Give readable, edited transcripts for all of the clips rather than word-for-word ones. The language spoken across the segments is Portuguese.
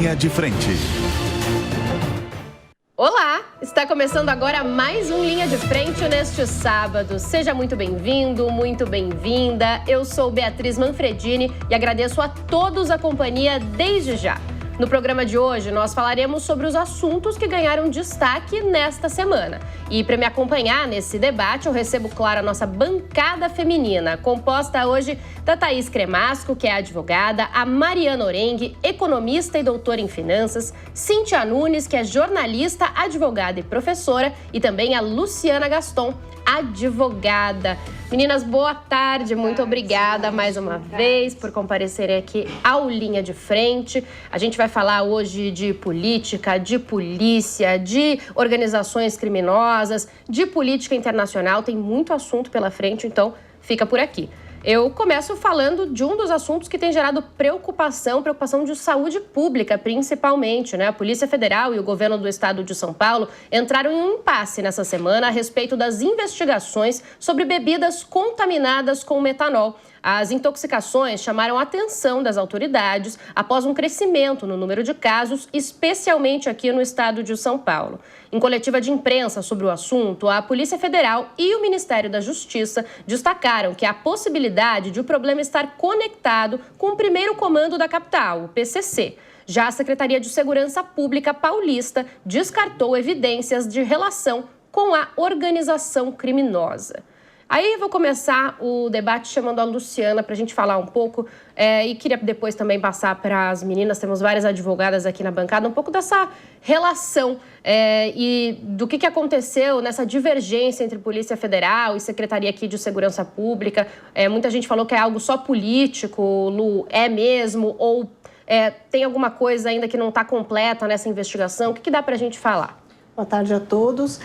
Linha de Frente. Olá! Está começando agora mais um Linha de Frente neste sábado. Seja muito bem-vindo, muito bem-vinda. Eu sou Beatriz Manfredini e agradeço a todos a companhia desde já. No programa de hoje, nós falaremos sobre os assuntos que ganharam destaque nesta semana. E para me acompanhar nesse debate, eu recebo, claro, a nossa bancada feminina, composta hoje da Thaís Cremasco, que é advogada, a Mariana Orengue, economista e doutora em finanças, Cíntia Nunes, que é jornalista, advogada e professora, e também a Luciana Gaston, advogada. Meninas, boa tarde, muito obrigada mais uma vez por comparecerem aqui ao Linha de Frente. A gente vai falar hoje de política, de polícia, de organizações criminosas, de política internacional, tem muito assunto pela frente, então fica por aqui. Eu começo falando de um dos assuntos que tem gerado preocupação de saúde pública, principalmente, né? A Polícia Federal e o governo do estado de São Paulo entraram em um impasse nessa semana a respeito das investigações sobre bebidas contaminadas com metanol. As intoxicações chamaram a atenção das autoridades após um crescimento no número de casos, especialmente aqui no estado de São Paulo. Em coletiva de imprensa sobre o assunto, a Polícia Federal e o Ministério da Justiça destacaram que há a possibilidade de o problema estar conectado com o primeiro comando da capital, o PCC. Já a Secretaria de Segurança Pública paulista descartou evidências de relação com a organização criminosa. Aí eu vou começar o debate chamando a Luciana para a gente falar um pouco e queria depois também passar para as meninas, temos várias advogadas aqui na bancada, um pouco dessa relação e do que aconteceu nessa divergência entre Polícia Federal e Secretaria aqui de Segurança Pública. Muita gente falou que é algo só político, Lu, é mesmo? Ou tem alguma coisa ainda que não está completa nessa investigação? O que dá para a gente falar? Boa tarde a todos.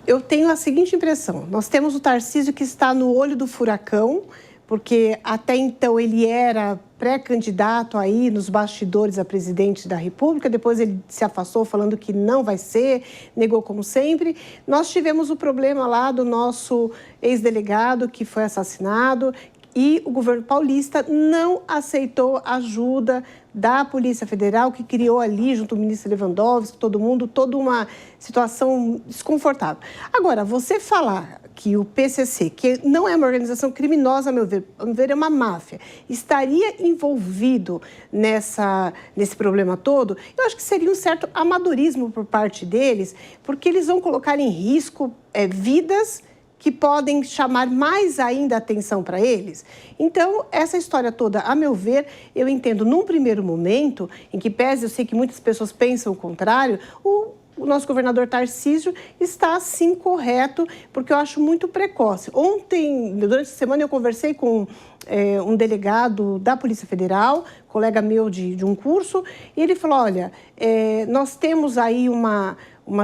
Eu tenho a seguinte impressão. Nós temos o Tarcísio que está no olho do furacão, porque até então ele era pré-candidato aí nos bastidores a presidente da República, depois ele se afastou falando que não vai ser, negou como sempre. Nós tivemos o problema lá do nosso ex-delegado que foi assassinado e o governo paulista não aceitou ajuda da Polícia Federal, que criou ali, junto ao ministro Lewandowski, todo mundo, toda uma situação desconfortável. Agora, você falar que o PCC, que não é uma organização criminosa, a meu ver, é uma máfia, estaria envolvido nesse problema todo, eu acho que seria um certo amadorismo por parte deles, porque eles vão colocar em risco vidas que podem chamar mais ainda atenção para eles. Então, essa história toda, a meu ver, eu entendo num primeiro momento, em que pese, eu sei que muitas pessoas pensam o contrário, o nosso governador Tarcísio está, sim, correto, porque eu acho muito precoce. Ontem, durante a semana, eu conversei com um delegado da Polícia Federal, colega meu de um curso, e ele falou, olha, nós temos aí uma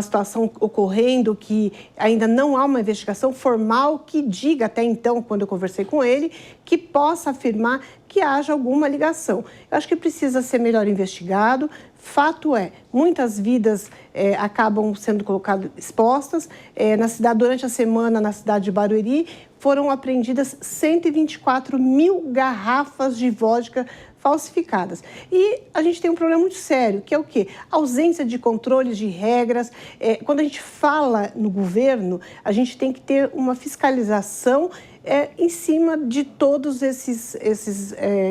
situação ocorrendo que ainda não há uma investigação formal que diga, até então, quando eu conversei com ele, que possa afirmar que haja alguma ligação. Eu acho que precisa ser melhor investigado. Fato é, muitas vidas acabam sendo colocadas expostas. Durante a semana, na cidade de Barueri, foram apreendidas 124 mil garrafas de vodka falsificadas. E a gente tem um problema muito sério, que é o quê? A ausência de controles, de regras. Quando a gente fala no governo, a gente tem que ter uma fiscalização em cima de todos esses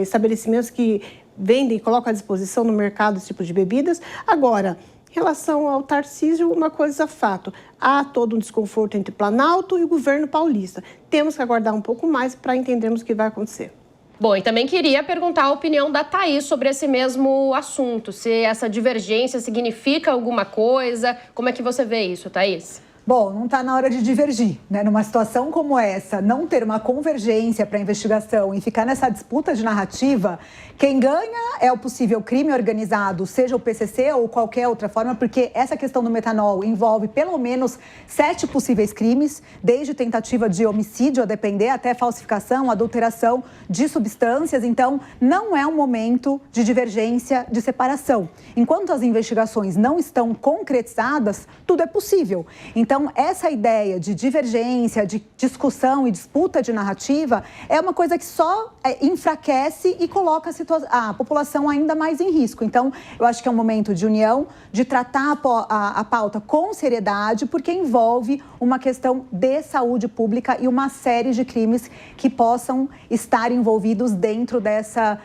estabelecimentos que vendem e colocam à disposição no mercado esse tipo de bebidas. Agora, em relação ao Tarcísio, uma coisa fato, há todo um desconforto entre Planalto e o governo paulista. Temos que aguardar um pouco mais para entendermos o que vai acontecer. Bom, e também queria perguntar a opinião da Thaís sobre esse mesmo assunto, se essa divergência significa alguma coisa, como é que você vê isso, Thaís? Bom, não está na hora de divergir, né? Numa situação como essa, não ter uma convergência para a investigação e ficar nessa disputa de narrativa, quem ganha é o possível crime organizado, seja o PCC ou qualquer outra forma, porque essa questão do metanol envolve pelo menos 7 possíveis crimes, desde tentativa de homicídio, a depender, até falsificação, adulteração de substâncias. Então, não é um momento de divergência, de separação. Enquanto as investigações não estão concretizadas, tudo é possível. Então, Então, essa ideia de divergência, de discussão e disputa de narrativa é uma coisa que só enfraquece e coloca a população ainda mais em risco. Então, eu acho que é um momento de união, de tratar a pauta com seriedade, porque envolve uma questão de saúde pública e uma série de crimes que possam estar envolvidos dentro dessa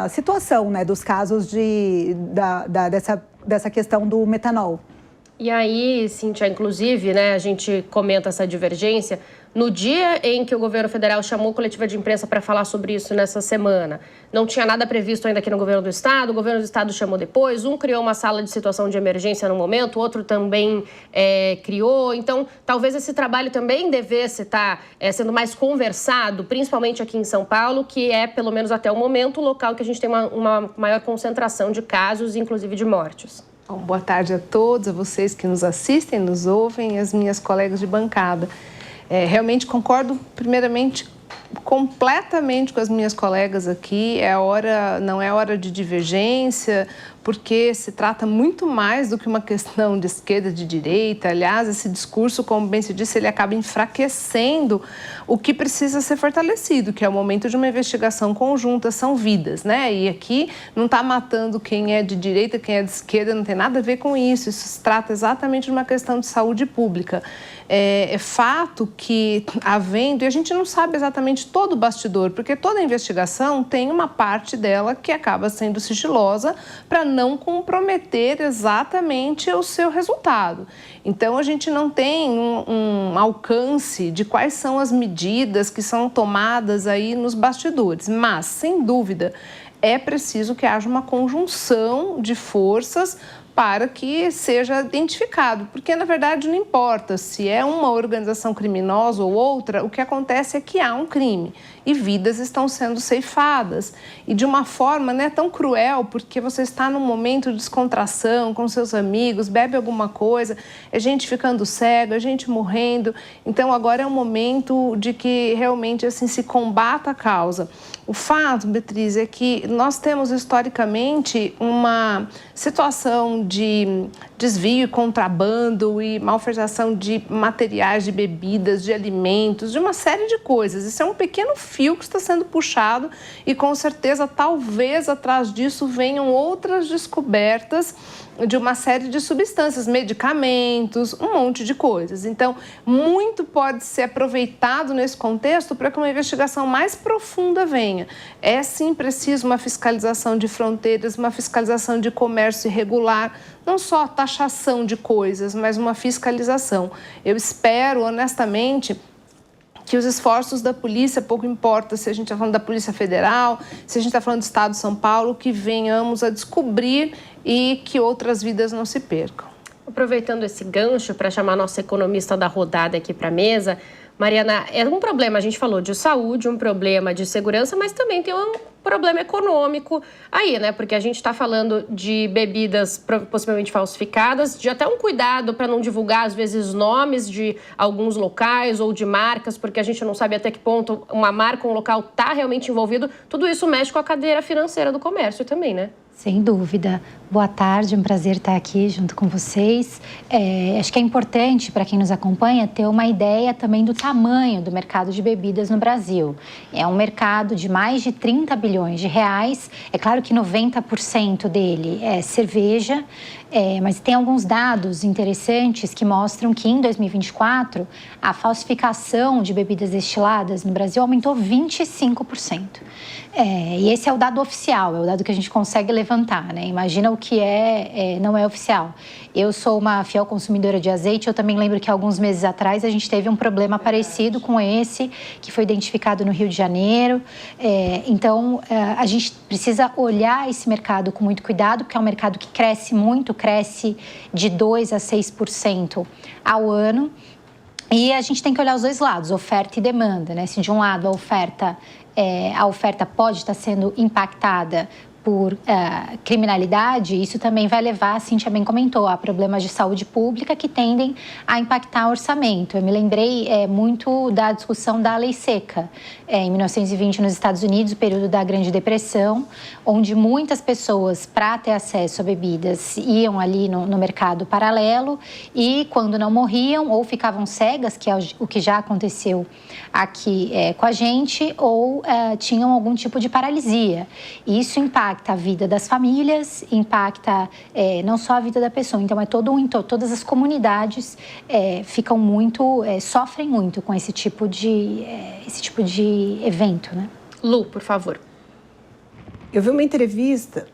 situação, né, dos casos dessa questão do metanol. E aí, Cíntia, inclusive, né, a gente comenta essa divergência no dia em que o governo federal chamou a coletiva de imprensa para falar sobre isso nessa semana. Não tinha nada previsto ainda aqui no governo do estado, o governo do estado chamou depois, um criou uma sala de situação de emergência no momento, o outro também criou. Então, talvez esse trabalho também devesse estar sendo mais conversado, principalmente aqui em São Paulo, que é, pelo menos até o momento, o local que a gente tem uma maior concentração de casos, inclusive de mortes. Bom, boa tarde a todos, a vocês que nos assistem, nos ouvem, as minhas colegas de bancada. Realmente concordo, primeiramente, completamente com as minhas colegas aqui. Não é hora de divergência, porque se trata muito mais do que uma questão de esquerda, de direita. Aliás, esse discurso, como bem se disse, ele acaba enfraquecendo o que precisa ser fortalecido, que é o momento de uma investigação conjunta, são vidas, né? E aqui não está matando quem é de direita, quem é de esquerda, não tem nada a ver com isso. Isso se trata exatamente de uma questão de saúde pública. É fato que, e a gente não sabe exatamente todo o bastidor, porque toda investigação tem uma parte dela que acaba sendo sigilosa para não comprometer exatamente o seu resultado. Então, a gente não tem um alcance de quais são as medidas que são tomadas aí nos bastidores, mas, sem dúvida, é preciso que haja uma conjunção de forças para que seja identificado, porque na verdade não importa se é uma organização criminosa ou outra, o que acontece é que há um crime e vidas estão sendo ceifadas e de uma forma tão cruel, porque você está num momento de descontração com seus amigos, bebe alguma coisa, é gente ficando cega, é gente morrendo, então agora é um momento de que realmente assim se combata a causa. O fato, Beatriz, é que nós temos historicamente uma situação de desvio e contrabando e malversação de materiais, de bebidas, de alimentos, de uma série de coisas. Isso é um pequeno fio que está sendo puxado e, com certeza, talvez atrás disso venham outras descobertas de uma série de substâncias, medicamentos, um monte de coisas. Então, muito pode ser aproveitado nesse contexto para que uma investigação mais profunda venha. É, sim, preciso uma fiscalização de fronteiras, uma fiscalização de comércio irregular, não só taxação de coisas, mas uma fiscalização. Eu espero, honestamente, que os esforços da polícia, pouco importa se a gente está falando da Polícia Federal, se a gente está falando do Estado de São Paulo, que venhamos a descobrir e que outras vidas não se percam. Aproveitando esse gancho para chamar a nossa economista da rodada aqui para a mesa, Mariana, é um problema, a gente falou de saúde, um problema de segurança, mas também tem um problema econômico aí, né? Porque a gente está falando de bebidas possivelmente falsificadas, de até um cuidado para não divulgar, às vezes, nomes de alguns locais ou de marcas, porque a gente não sabe até que ponto uma marca, um local está realmente envolvido. Tudo isso mexe com a cadeia financeira do comércio também, né? Sem dúvida. Boa tarde, é um prazer estar aqui junto com vocês. Acho que é importante para quem nos acompanha ter uma ideia também do tamanho do mercado de bebidas no Brasil. É um mercado de mais de 30 bilhões de reais. É claro que 90% dele é cerveja, mas tem alguns dados interessantes que mostram que em 2024 a falsificação de bebidas destiladas no Brasil aumentou 25%. E esse é o dado oficial, é o dado que a gente consegue levantar, né? Imagina o que não é oficial. Eu sou uma fiel consumidora de azeite, eu também lembro que alguns meses atrás a gente teve um problema parecido com esse, que foi identificado no Rio de Janeiro. Então, a gente precisa olhar esse mercado com muito cuidado, porque é um mercado que cresce muito, cresce de 2% a 6% ao ano. E a gente tem que olhar os dois lados, oferta e demanda, né? Se de um lado a oferta pode estar sendo impactada por criminalidade, isso também vai levar, a Cíntia bem comentou, a problemas de saúde pública que tendem a impactar o orçamento. Eu me lembrei muito da discussão da Lei Seca, em 1920 nos Estados Unidos, o período da Grande Depressão, onde muitas pessoas, para ter acesso a bebidas, iam ali no mercado paralelo e, quando não morriam, ou ficavam cegas, que é o que já aconteceu aqui com a gente, ou tinham algum tipo de paralisia. E isso impacta a vida das famílias, impacta não só a vida da pessoa. Então, todas as comunidades ficam muito, sofrem muito com esse tipo de evento, né? Lu, por favor. Eu vi uma entrevista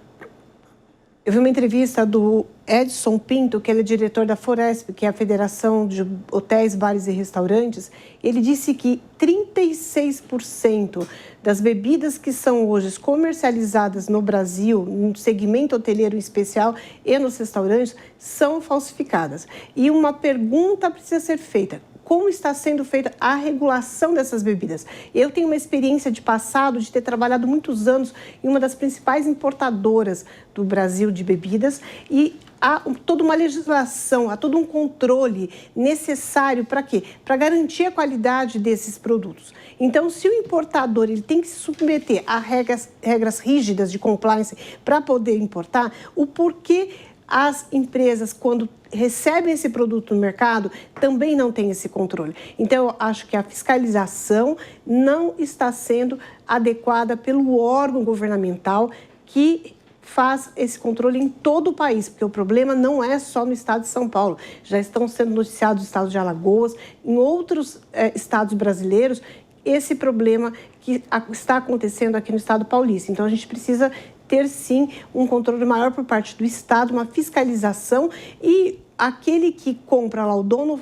do Edson Pinto, que ele é diretor da Foresp, que é a Federação de Hotéis, Bares e Restaurantes. Ele disse que 36% das bebidas que são hoje comercializadas no Brasil, no segmento hoteleiro em especial e nos restaurantes, são falsificadas. E uma pergunta precisa ser feita: como está sendo feita a regulação dessas bebidas? Eu tenho uma experiência de passado, de ter trabalhado muitos anos em uma das principais importadoras do Brasil de bebidas, e há toda uma legislação, há todo um controle necessário para quê? Para garantir a qualidade desses produtos. Então, se o importador ele tem que se submeter a regras rígidas de compliance para poder importar, o porquê as empresas, quando recebem esse produto no mercado, também não têm esse controle. Então, eu acho que a fiscalização não está sendo adequada pelo órgão governamental que faz esse controle em todo o país, porque o problema não é só no estado de São Paulo. Já estão sendo noticiados no estado de Alagoas, em outros estados brasileiros, esse problema que está acontecendo aqui no estado paulista. Então, a gente precisa ter, sim, um controle maior por parte do Estado, uma fiscalização, e aquele que compra lá, o dono,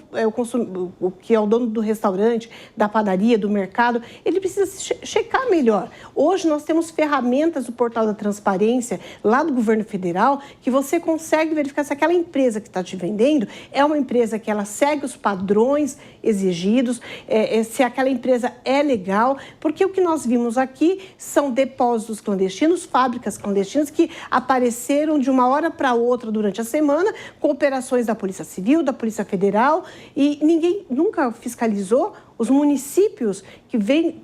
o que é o dono do restaurante, da padaria, do mercado, ele precisa checar melhor. Hoje nós temos ferramentas do Portal da Transparência, lá do governo federal, que você consegue verificar se aquela empresa que está te vendendo é uma empresa que ela segue os padrões exigidos, se aquela empresa é legal, porque o que nós vimos aqui são depósitos clandestinos, fábricas clandestinas que apareceram de uma hora para outra durante a semana, com operações da Polícia Civil, da Polícia Federal, e ninguém nunca fiscalizou. Os municípios que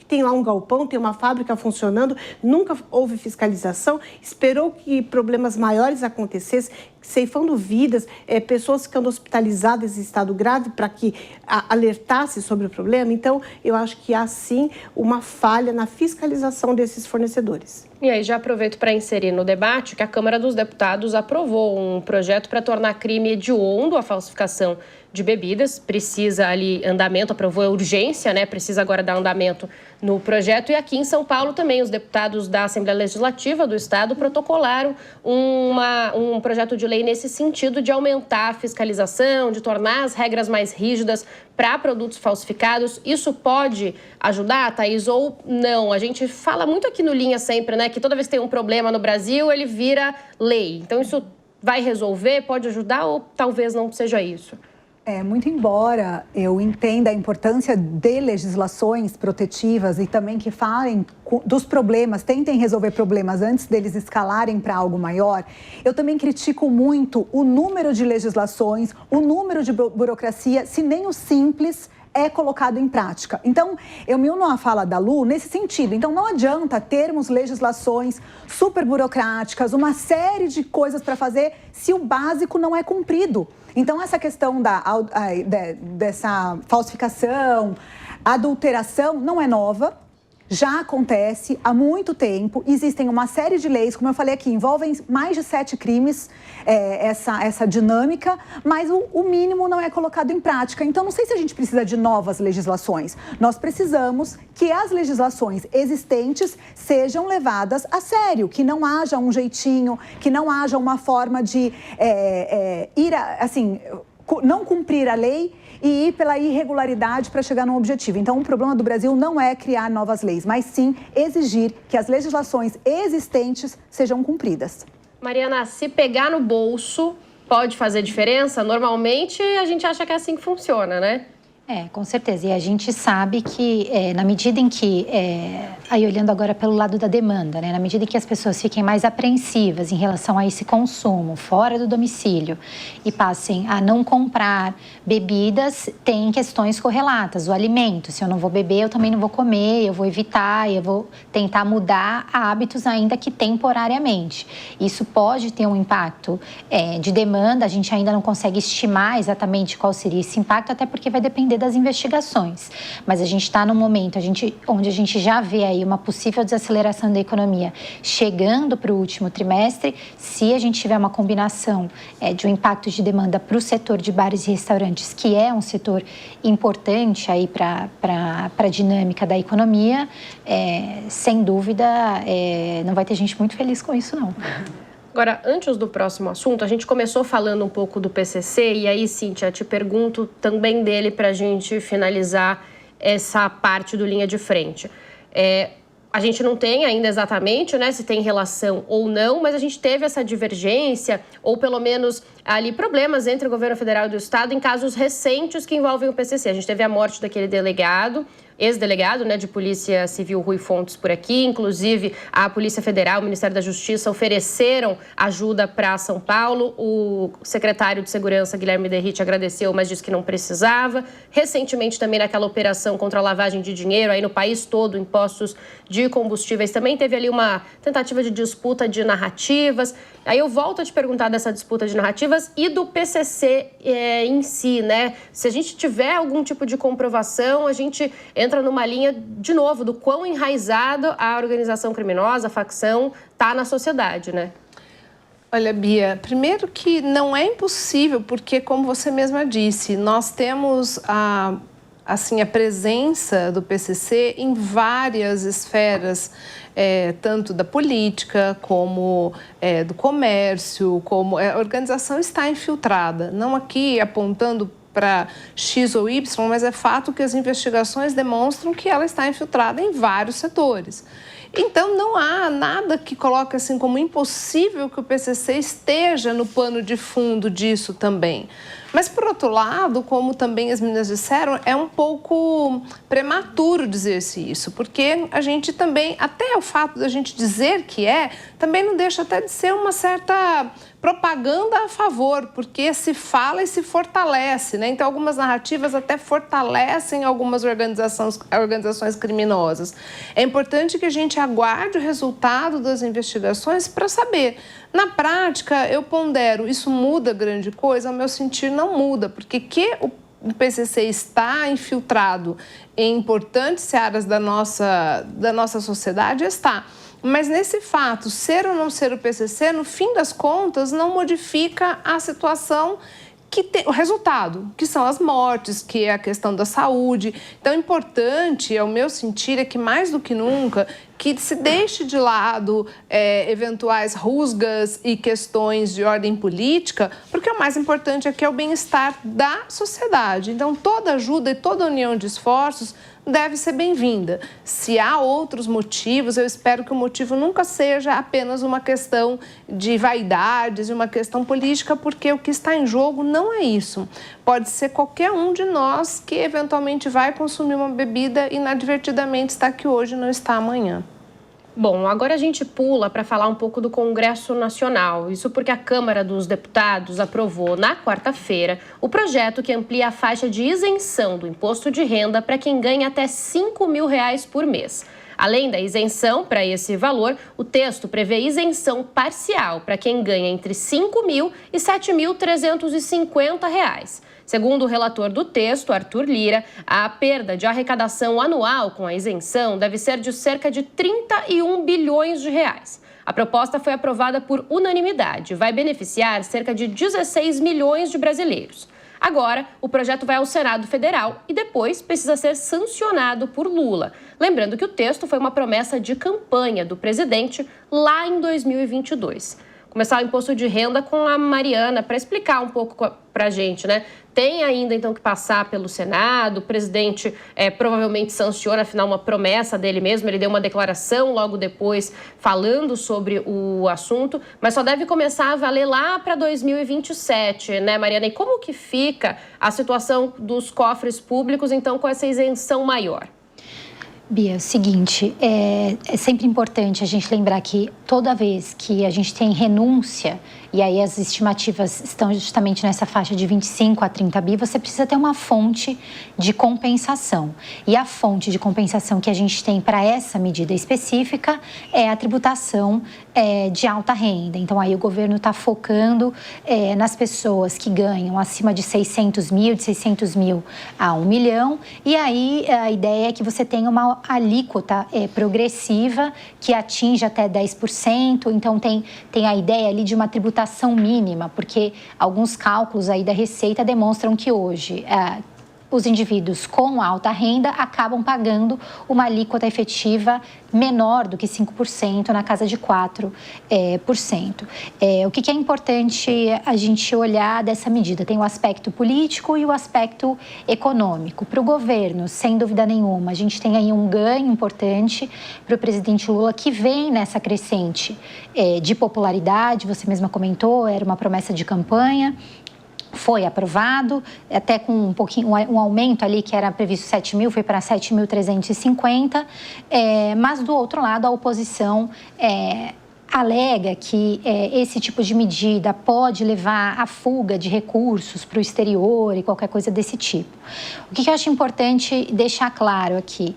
tem lá um galpão, tem uma fábrica funcionando, nunca houve fiscalização, esperou que problemas maiores acontecessem, ceifando vidas, pessoas ficando hospitalizadas em estado grave para que alertasse sobre o problema. Então, eu acho que há sim uma falha na fiscalização desses fornecedores. E aí, já aproveito para inserir no debate que a Câmara dos Deputados aprovou um projeto para tornar crime hediondo a falsificação de bebidas. Precisa ali andamento, aprovou a urgência, né? Precisa agora dar andamento no projeto. E aqui em São Paulo também, os deputados da Assembleia Legislativa do Estado protocolaram um projeto de lei nesse sentido de aumentar a fiscalização, de tornar as regras mais rígidas para produtos falsificados. Isso pode ajudar, Thaís, ou não? A gente fala muito aqui no Linha sempre, né? Que toda vez que tem um problema no Brasil, ele vira lei. Então, isso vai resolver, pode ajudar ou talvez não seja isso? Muito embora eu entenda a importância de legislações protetivas e também que falem dos problemas, tentem resolver problemas antes deles escalarem para algo maior, eu também critico muito o número de legislações, o número de burocracia, se nem o simples é colocado em prática. Então, eu me uno à fala da Lu nesse sentido. Então, não adianta termos legislações super burocráticas, uma série de coisas para fazer se o básico não é cumprido. Então, essa questão dessa falsificação, adulteração, não é nova. Já acontece há muito tempo, existem uma série de leis, como eu falei aqui, envolvem mais de 7 crimes, essa dinâmica, mas o mínimo não é colocado em prática. Então, não sei se a gente precisa de novas legislações. Nós precisamos que as legislações existentes sejam levadas a sério, que não haja um jeitinho, que não haja uma forma de não cumprir a lei e ir pela irregularidade para chegar no objetivo. Então, o problema do Brasil não é criar novas leis, mas sim exigir que as legislações existentes sejam cumpridas. Mariana, se pegar no bolso, pode fazer diferença? Normalmente, a gente acha que é assim que funciona, né? Com certeza. E a gente sabe que, na medida em que, aí olhando agora pelo lado da demanda, né, na medida em que as pessoas fiquem mais apreensivas em relação a esse consumo fora do domicílio e passem a não comprar bebidas, tem questões correlatas. O alimento, se eu não vou beber, eu também não vou comer, eu vou evitar, eu vou tentar mudar hábitos ainda que temporariamente. Isso pode ter um impacto de demanda, a gente ainda não consegue estimar exatamente qual seria esse impacto, até porque vai depender das investigações, mas a gente está num momento onde a gente já vê aí uma possível desaceleração da economia chegando para o último trimestre. Se a gente tiver uma combinação de um impacto de demanda para o setor de bares e restaurantes, que é um setor importante aí para a dinâmica da economia, sem dúvida não vai ter gente muito feliz com isso, não. Agora, antes do próximo assunto, a gente começou falando um pouco do PCC e aí, Cíntia, te pergunto também dele para a gente finalizar essa parte do linha de frente. A gente não tem ainda exatamente, né, se tem relação ou não, mas a gente teve essa divergência ou pelo menos ali problemas entre o governo federal e do estado em casos recentes que envolvem o PCC. A gente teve a morte daquele delegado, ex-delegado, né, de Polícia Civil Rui Fontes por aqui, inclusive a Polícia Federal, o Ministério da Justiça ofereceram ajuda para São Paulo. O secretário de Segurança, Guilherme Derrite, agradeceu, mas disse que não precisava. Recentemente também naquela operação contra a lavagem de dinheiro, aí no país todo, em postos de combustíveis, também teve ali uma tentativa de disputa de narrativas. Aí eu volto a te perguntar dessa disputa de narrativas e do PCC em si, né? Se a gente tiver algum tipo de comprovação, a gente entra numa linha, de novo, do quão enraizado a organização criminosa, a facção, está na sociedade, né? Olha, Bia, primeiro que não é impossível, porque, como você mesma disse, nós temos a presença do PCC em várias esferas, tanto da política como do comércio, como a organização está infiltrada, não aqui apontando para X ou Y, mas é fato que as investigações demonstram que ela está infiltrada em vários setores. Então, não há nada que coloque assim como impossível que o PCC esteja no pano de fundo disso também. Mas, por outro lado, como também as meninas disseram, é um pouco prematuro dizer-se isso, porque a gente também, até o fato da gente dizer que também não deixa até de ser uma certa propaganda a favor, porque se fala e se fortalece, né? Então, algumas narrativas até fortalecem algumas organizações criminosas. É importante que a gente aguarde o resultado das investigações para saber. Na prática, eu pondero, isso muda grande coisa? Ao meu sentir, não muda, porque o PCC está infiltrado em importantes áreas da nossa sociedade, está. Mas nesse fato, ser ou não ser o PCC, no fim das contas, não modifica a situação o resultado, que são as mortes, que é a questão da saúde. Então, importante, ao meu sentir, é que mais do que nunca, que se deixe de lado eventuais rusgas e questões de ordem política, porque o mais importante aqui é o bem-estar da sociedade. Então, toda ajuda e toda união de esforços deve ser bem-vinda. Se há outros motivos, eu espero que o motivo nunca seja apenas uma questão de vaidades, uma questão política, porque o que está em jogo não é isso. Pode ser qualquer um de nós que eventualmente vai consumir uma bebida e inadvertidamente está aqui hoje e não está amanhã. Bom, agora a gente pula para falar um pouco do Congresso Nacional. Isso porque a Câmara dos Deputados aprovou, na quarta-feira, o projeto que amplia a faixa de isenção do imposto de renda para quem ganha até R$ 5.000 por mês. Além da isenção para esse valor, o texto prevê isenção parcial para quem ganha entre R$ 5.000 e R$ 7.350. Segundo o relator do texto, Arthur Lira, a perda de arrecadação anual com a isenção deve ser de cerca de 31 bilhões de reais. A proposta foi aprovada por unanimidade e vai beneficiar cerca de 16 milhões de brasileiros. Agora, o projeto vai ao Senado Federal e depois precisa ser sancionado por Lula. Lembrando que o texto foi uma promessa de campanha do presidente lá em 2022. começar o imposto de renda com a Mariana, para explicar um pouco para a gente, né? Tem ainda, então, que passar pelo Senado, o presidente provavelmente sanciona, afinal, uma promessa dele mesmo, ele deu uma declaração logo depois falando sobre o assunto, mas só deve começar a valer lá para 2027, né, Mariana? E como que fica a situação dos cofres públicos, então, com essa isenção maior? Bia, é o seguinte, é sempre importante a gente lembrar que toda vez que a gente tem renúncia, e aí as estimativas estão justamente nessa faixa de 25 a 30 bi, você precisa ter uma fonte de compensação. E a fonte de compensação que a gente tem para essa medida específica é a tributação de alta renda. Então, aí o governo está focando nas pessoas que ganham acima de 600 mil, de 600 mil a 1 milhão. E aí a ideia é que você tenha uma alíquota progressiva que atinge até 10%. Então, tem a ideia ali de uma tributação mínima, porque alguns cálculos aí da Receita demonstram que hoje os indivíduos com alta renda acabam pagando uma alíquota efetiva menor do que 5%, na casa de 4%. O que é importante a gente olhar dessa medida? Tem o aspecto político e o aspecto econômico. Para o governo, sem dúvida nenhuma, a gente tem aí um ganho importante para o presidente Lula, que vem nessa crescente de popularidade, você mesma comentou, era uma promessa de campanha. Foi aprovado, até com um pouquinho, um aumento ali que era previsto 7 mil, foi para 7.350, mas do outro lado a oposição alega que esse tipo de medida pode levar à fuga de recursos para o exterior e qualquer coisa desse tipo. O que eu acho importante deixar claro aqui,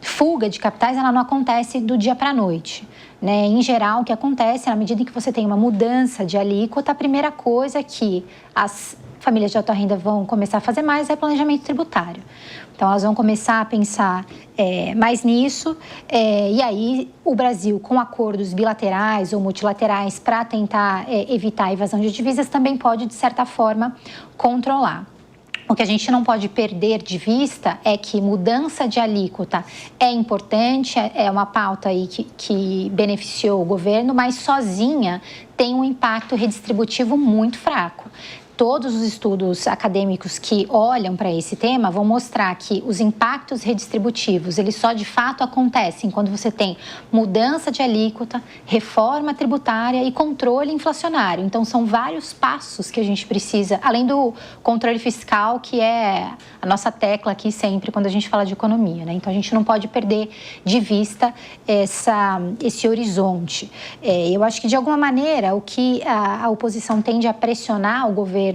fuga de capitais ela não acontece do dia para a noite. Né? Em geral, o que acontece, na medida em que você tem uma mudança de alíquota, a primeira coisa que as famílias de alta renda vão começar a fazer mais é planejamento tributário. Então, elas vão começar a pensar mais nisso, e aí o Brasil, com acordos bilaterais ou multilaterais para tentar evitar a evasão de divisas, também pode, de certa forma, controlar. O que a gente não pode perder de vista é que mudança de alíquota é importante, é uma pauta aí que beneficiou o governo, mas sozinha tem um impacto redistributivo muito fraco. Todos os estudos acadêmicos que olham para esse tema vão mostrar que os impactos redistributivos, eles só de fato acontecem quando você tem mudança de alíquota, reforma tributária e controle inflacionário. Então, são vários passos que a gente precisa, além do controle fiscal, que é a nossa tecla aqui sempre quando a gente fala de economia, né? Então, a gente não pode perder de vista esse horizonte. Eu acho que, de alguma maneira, o que a oposição tende a pressionar o governo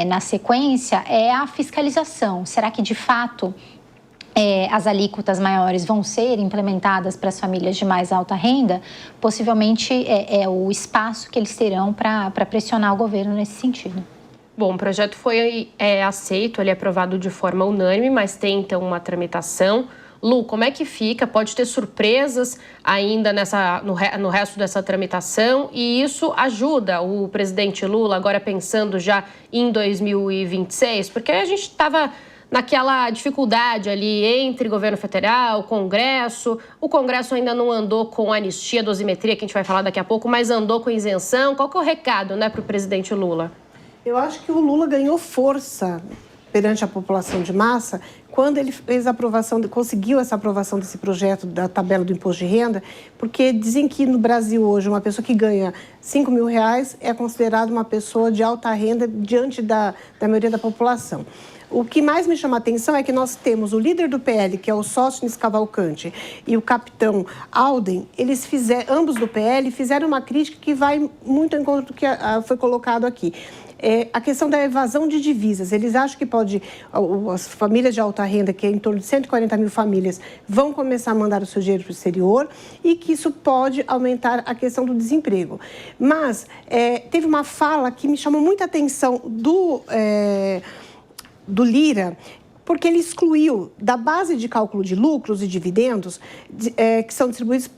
na sequência é a fiscalização. Será que, de fato, as alíquotas maiores vão ser implementadas para as famílias de mais alta renda? Possivelmente é o espaço que eles terão para pressionar o governo nesse sentido. Bom, o projeto foi aceito, ele é aprovado de forma unânime, mas tem, então, uma tramitação. Lu, como é que fica? Pode ter surpresas ainda no resto dessa tramitação, e isso ajuda o presidente Lula, agora pensando já em 2026, porque a gente estava naquela dificuldade ali entre governo federal, o Congresso ainda não andou com anistia, dosimetria, que a gente vai falar daqui a pouco, mas andou com isenção. Qual que é o recado, né, para o presidente Lula? Eu acho que o Lula ganhou força perante a população de massa quando ele fez conseguiu essa aprovação desse projeto da tabela do imposto de renda, porque dizem que no Brasil hoje uma pessoa que ganha R$5 mil é considerada uma pessoa de alta renda diante da maioria da população. O que mais me chama a atenção é que nós temos o líder do PL, que é o Sóstenes Cavalcante, e o capitão Alden, ambos do PL, fizeram uma crítica que vai muito ao encontro do que foi colocado aqui. A questão da evasão de divisas. Eles acham que as famílias de alta renda, que é em torno de 140 mil famílias, vão começar a mandar o seu dinheiro para o exterior e que isso pode aumentar a questão do desemprego. Mas teve uma fala que me chamou muita atenção do Lira, porque ele excluiu da base de cálculo de lucros e dividendos que são distribuídos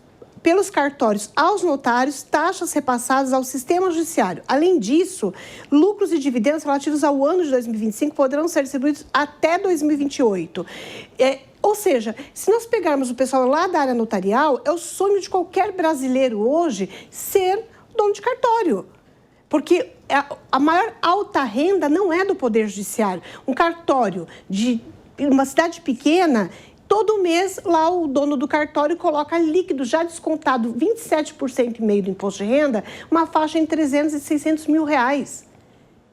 pelos cartórios aos notários, taxas repassadas ao sistema judiciário. Além disso, lucros e dividendos relativos ao ano de 2025 poderão ser distribuídos até 2028. Ou seja, se nós pegarmos o pessoal lá da área notarial, é o sonho de qualquer brasileiro hoje ser dono de cartório. Porque a maior alta renda não é do Poder Judiciário. Um cartório de uma cidade pequena, todo mês lá o dono do cartório coloca líquido já descontado 27,5% do imposto de renda, uma faixa em 300 e 600 mil reais.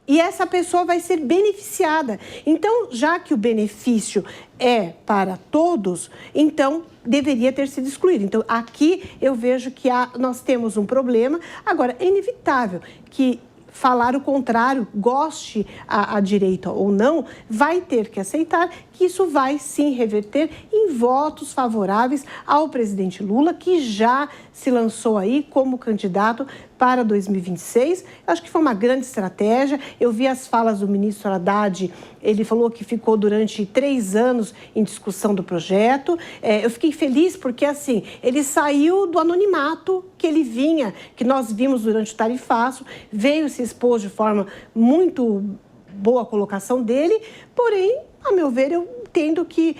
E essa pessoa vai ser beneficiada. Então, já que o benefício é para todos, então deveria ter sido excluído. Então, aqui eu vejo que nós temos um problema. Agora, é inevitável que falar o contrário, goste a direita ou não, vai ter que aceitar que isso vai sim reverter em votos favoráveis ao presidente Lula, que já se lançou aí como candidato para 2026. Eu acho que foi uma grande estratégia. Eu vi as falas do ministro Haddad, ele falou que ficou durante 3 anos em discussão do projeto. Eu fiquei feliz porque, assim, ele saiu do anonimato que ele vinha, que nós vimos durante o tarifaço, veio se expor de forma muito boa a colocação dele, porém, a meu ver, eu entendo que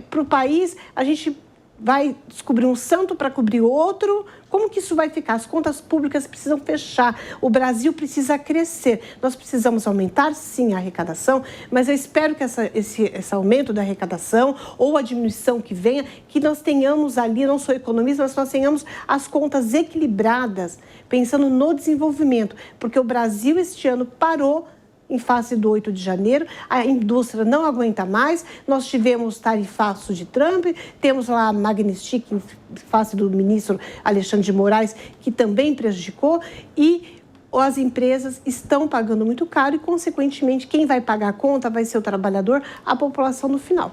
para o país a gente vai descobrir um santo para cobrir outro. Como que isso vai ficar? As contas públicas precisam fechar, o Brasil precisa crescer. Nós precisamos aumentar, sim, a arrecadação, mas eu espero que esse aumento da arrecadação ou a diminuição que venha, que nós tenhamos ali, não sou economista, mas nós tenhamos as contas equilibradas, pensando no desenvolvimento, porque o Brasil este ano parou em face do 8 de janeiro, a indústria não aguenta mais, nós tivemos tarifaço de Trump, temos lá a Magnestic em face do ministro Alexandre de Moraes, que também prejudicou, e as empresas estão pagando muito caro e, consequentemente, quem vai pagar a conta vai ser o trabalhador, a população no final.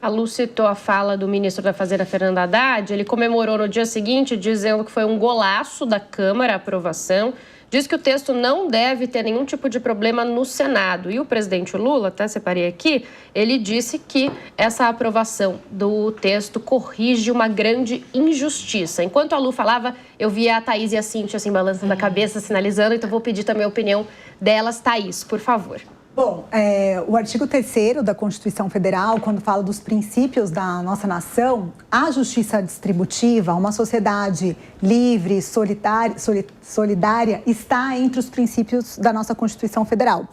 A Lu citou a fala do ministro da Fazenda, Fernando Haddad. Ele comemorou no dia seguinte, dizendo que foi um golaço da Câmara a aprovação. Diz que o texto não deve ter nenhum tipo de problema no Senado. E o presidente Lula, até separei aqui, ele disse que essa aprovação do texto corrige uma grande injustiça. Enquanto a Lu falava, eu via a Thaís e a Cíntia assim, balançando a cabeça, sinalizando. Então, vou pedir também a opinião delas. Thaís, por favor. Bom, o artigo 3º da Constituição Federal, quando fala dos princípios da nossa nação, a justiça distributiva, uma sociedade livre, solidária, está entre os princípios da nossa Constituição Federal.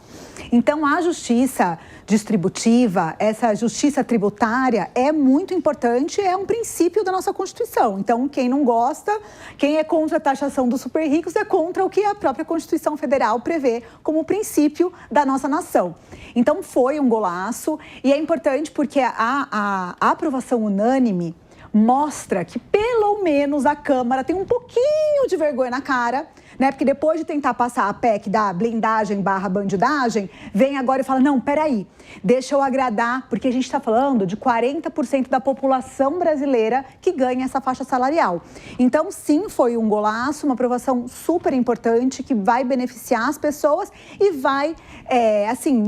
Então, a justiça distributiva, essa justiça tributária é muito importante, é um princípio da nossa Constituição. Então, quem não gosta, quem é contra a taxação dos super ricos é contra o que a própria Constituição Federal prevê como princípio da nossa nação. Então, foi um golaço e é importante porque a aprovação unânime mostra que, pelo menos, a Câmara tem um pouquinho de vergonha na cara, né? Porque depois de tentar passar a PEC da blindagem/bandidagem, vem agora e fala, não, peraí, deixa eu agradar, porque a gente está falando de 40% da população brasileira que ganha essa faixa salarial. Então, sim, foi um golaço, uma aprovação super importante que vai beneficiar as pessoas e vai, assim,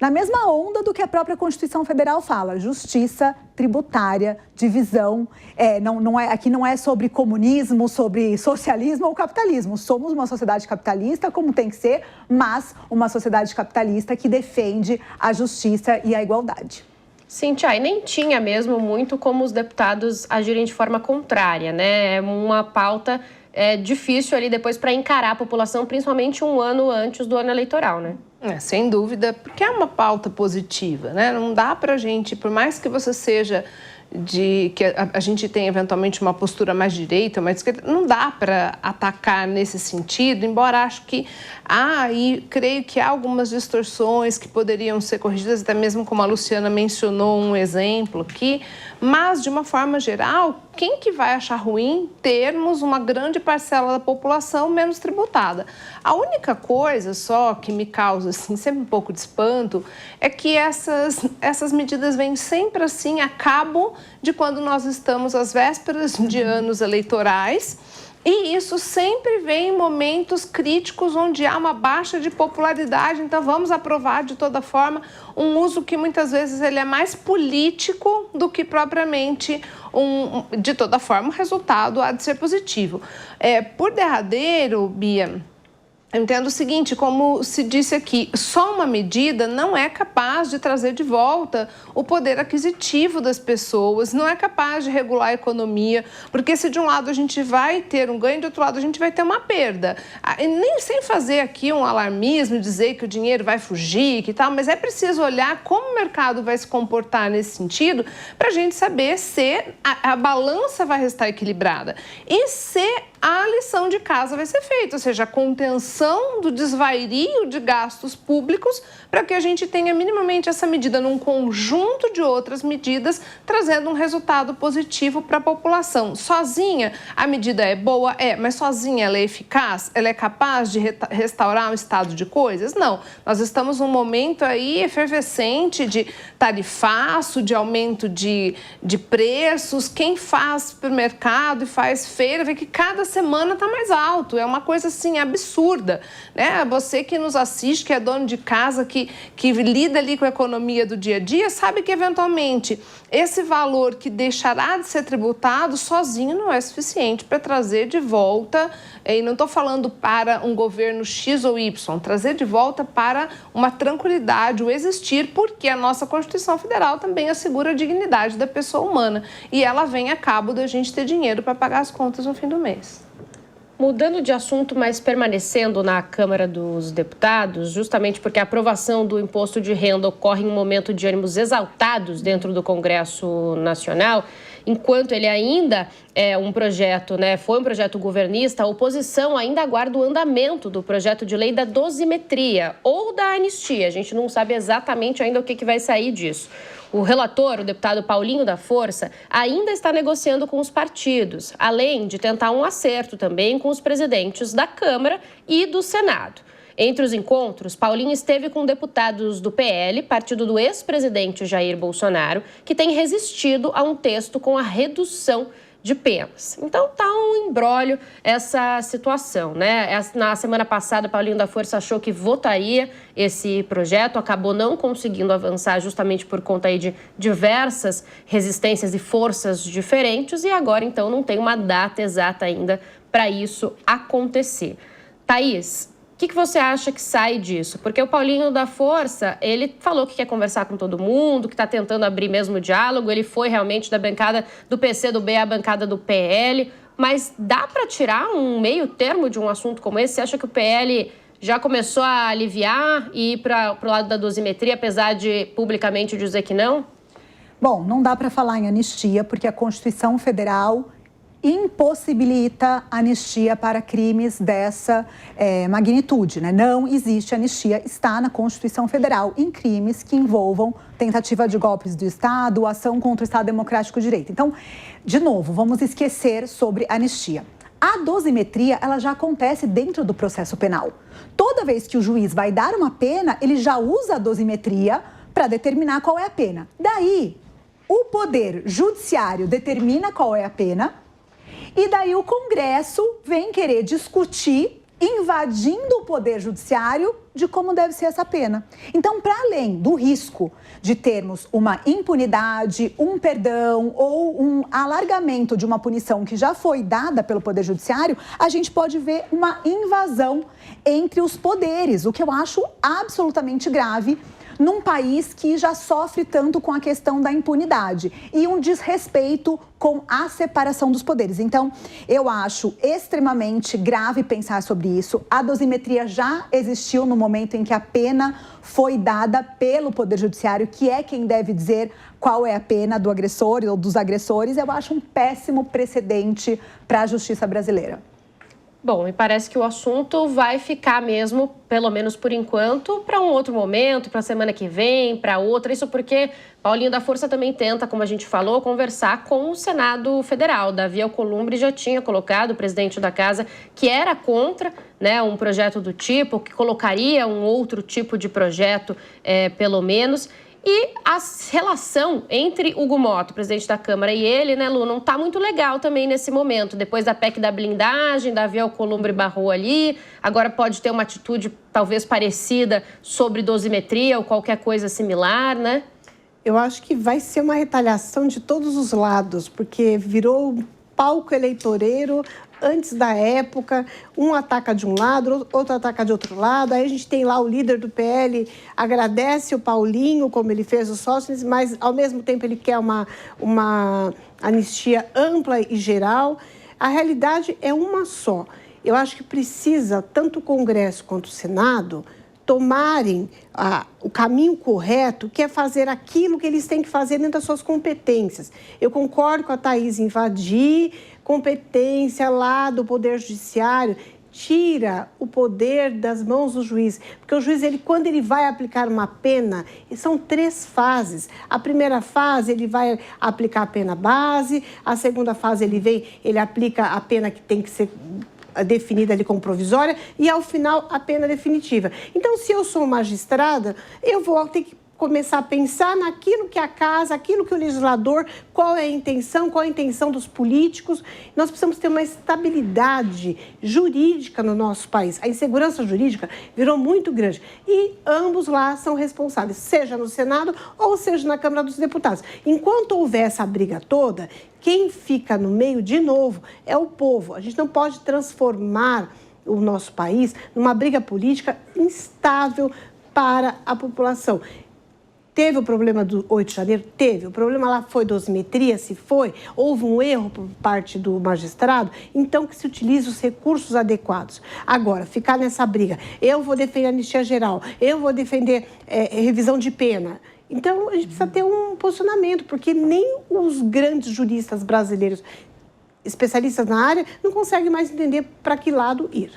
na mesma onda do que a própria Constituição Federal fala, justiça tributária, divisão, aqui não é sobre comunismo, sobre socialismo ou capitalismo. Somos uma sociedade capitalista, como tem que ser, mas uma sociedade capitalista que defende a justiça e a igualdade. Cíntia, e nem tinha mesmo muito como os deputados agirem de forma contrária, né? É uma pauta difícil ali depois para encarar a população, principalmente um ano antes do ano eleitoral, né? Sem dúvida, porque é uma pauta positiva, né? Não dá para a gente, por mais que você seja que a gente tem eventualmente uma postura mais direita, mais esquerda, não dá para atacar nesse sentido, embora acho que e creio que há algumas distorções que poderiam ser corrigidas, até mesmo como a Luciana mencionou um exemplo aqui, mas de uma forma geral, quem que vai achar ruim termos uma grande parcela da população menos tributada? A única coisa só que me causa assim, sempre um pouco de espanto é que essas medidas vêm sempre assim a cabo de quando nós estamos às vésperas de anos eleitorais. E isso sempre vem em momentos críticos onde há uma baixa de popularidade, então vamos aprovar de toda forma um uso que muitas vezes ele é mais político do que propriamente de toda forma o resultado há de ser positivo. Por derradeiro, Bia, Eu entendo o seguinte, como se disse aqui, só uma medida não é capaz de trazer de volta o poder aquisitivo das pessoas, não é capaz de regular a economia, porque se de um lado a gente vai ter um ganho, de outro lado a gente vai ter uma perda. E nem sem fazer aqui um alarmismo, dizer que o dinheiro vai fugir, que tal, mas é preciso olhar como o mercado vai se comportar nesse sentido para a gente saber se a balança vai restar equilibrada e se a lição de casa vai ser feita, ou seja, a contenção do desvario de gastos públicos para que a gente tenha minimamente essa medida num conjunto de outras medidas, trazendo um resultado positivo para a população. Sozinha, a medida é boa? mas sozinha ela é eficaz? Ela é capaz de restaurar um estado de coisas? Não. Nós estamos num momento aí efervescente de tarifaço, de aumento de preços. Quem faz supermercado e faz feira vê que cada semana está mais alto, é uma coisa assim absurda, né? Você que nos assiste, que é dono de casa, que lida ali com a economia do dia a dia, sabe que eventualmente esse valor que deixará de ser tributado sozinho não é suficiente para trazer de volta, e não estou falando para um governo X ou Y, trazer de volta para uma tranquilidade, o existir, porque a nossa Constituição Federal também assegura a dignidade da pessoa humana e ela vem a cabo da gente ter dinheiro para pagar as contas no fim do mês. Mudando de assunto, mas permanecendo na Câmara dos Deputados, justamente porque a aprovação do imposto de renda ocorre em um momento de ânimos exaltados dentro do Congresso Nacional, enquanto ele ainda é um projeto, foi um projeto governista, a oposição ainda aguarda o andamento do projeto de lei da dosimetria ou da anistia. A gente não sabe exatamente ainda o que vai sair disso. O relator, o deputado Paulinho da Força, ainda está negociando com os partidos, além de tentar um acerto também com os presidentes da Câmara e do Senado. Entre os encontros, Paulinho esteve com deputados do PL, partido do ex-presidente Jair Bolsonaro, que tem resistido a um texto com a redução de penas. Então, tá um imbróglio essa situação, Na semana passada, Paulinho da Força achou que votaria esse projeto, acabou não conseguindo avançar justamente por conta aí de diversas resistências e forças diferentes e agora, então, não tem uma data exata ainda para isso acontecer. Thaís, o que você acha que sai disso? Porque o Paulinho da Força, ele falou que quer conversar com todo mundo, que está tentando abrir mesmo o diálogo, ele foi realmente da bancada do PC/B à bancada do PL, mas dá para tirar um meio termo de um assunto como esse? Você acha que o PL já começou a aliviar e ir para o lado da dosimetria, apesar de publicamente dizer que não? Bom, não dá para falar em anistia, porque a Constituição Federal impossibilita anistia para crimes dessa magnitude, Não existe anistia, está na Constituição Federal em crimes que envolvam tentativa de golpes do Estado, ação contra o Estado Democrático de Direito. Então, de novo, vamos esquecer sobre anistia. A dosimetria, ela já acontece dentro do processo penal. Toda vez que o juiz vai dar uma pena, ele já usa a dosimetria para determinar qual é a pena. Daí, o Poder Judiciário determina qual é a pena, e daí o Congresso vem querer discutir, invadindo o Poder Judiciário, de como deve ser essa pena. Então, para além do risco de termos uma impunidade, um perdão ou um alargamento de uma punição que já foi dada pelo Poder Judiciário, a gente pode ver uma invasão entre os poderes, o que eu acho absolutamente grave num país que já sofre tanto com a questão da impunidade e um desrespeito com a separação dos poderes. Então, eu acho extremamente grave pensar sobre isso. A dosimetria já existiu no momento em que a pena foi dada pelo Poder Judiciário, que é quem deve dizer qual é a pena do agressor ou dos agressores. Eu acho um péssimo precedente para a justiça brasileira. Bom, me parece que o assunto vai ficar mesmo, pelo menos por enquanto, para um outro momento, para a semana que vem, para outra. Isso porque Paulinho da Força também tenta, como a gente falou, conversar com o Senado Federal. Davi Alcolumbre já tinha colocado, o presidente da casa, que era contra um projeto do tipo, que colocaria um outro tipo de projeto, pelo menos. E a relação entre Hugo Mota, presidente da Câmara, e ele, Lu, não está muito legal também nesse momento. Depois da PEC da blindagem, Davi Alcolumbre barrou ali, agora pode ter uma atitude talvez parecida sobre dosimetria ou qualquer coisa similar, Eu acho que vai ser uma retaliação de todos os lados, porque virou palco eleitoreiro antes da época, um ataca de um lado, outro ataca de outro lado, aí a gente tem lá o líder do PL, agradece o Paulinho, como ele fez o Sócrates, mas ao mesmo tempo ele quer uma anistia ampla e geral. A realidade é uma só. Eu acho que precisa, tanto o Congresso quanto o Senado, tomarem o caminho correto, que é fazer aquilo que eles têm que fazer dentro das suas competências. Eu concordo com a Thaís, invadir competência lá do Poder Judiciário, tira o poder das mãos do juiz, porque o juiz, quando ele vai aplicar uma pena, são 3 fases. A primeira fase, ele vai aplicar a pena base, a segunda fase, ele aplica a pena que tem que ser definida ali como provisória e, ao final, a pena definitiva. Então, se eu sou magistrada, eu vou ter que começar a pensar naquilo que a casa, aquilo que o legislador, qual é a intenção dos políticos. Nós precisamos ter uma estabilidade jurídica no nosso país. A insegurança jurídica virou muito grande e ambos lá são responsáveis, seja no Senado ou seja na Câmara dos Deputados. Enquanto houver essa briga toda, quem fica no meio, de novo, é o povo. A gente não pode transformar o nosso país numa briga política instável para a população. Teve o problema do 8 de janeiro? Teve. O problema lá foi dosimetria? Se foi. Houve um erro por parte do magistrado? Então, que se utilize os recursos adequados. Agora, ficar nessa briga, eu vou defender a anistia geral, eu vou defender revisão de pena. Então, a gente precisa ter um posicionamento, porque nem os grandes juristas brasileiros, especialistas na área, não conseguem mais entender para que lado ir.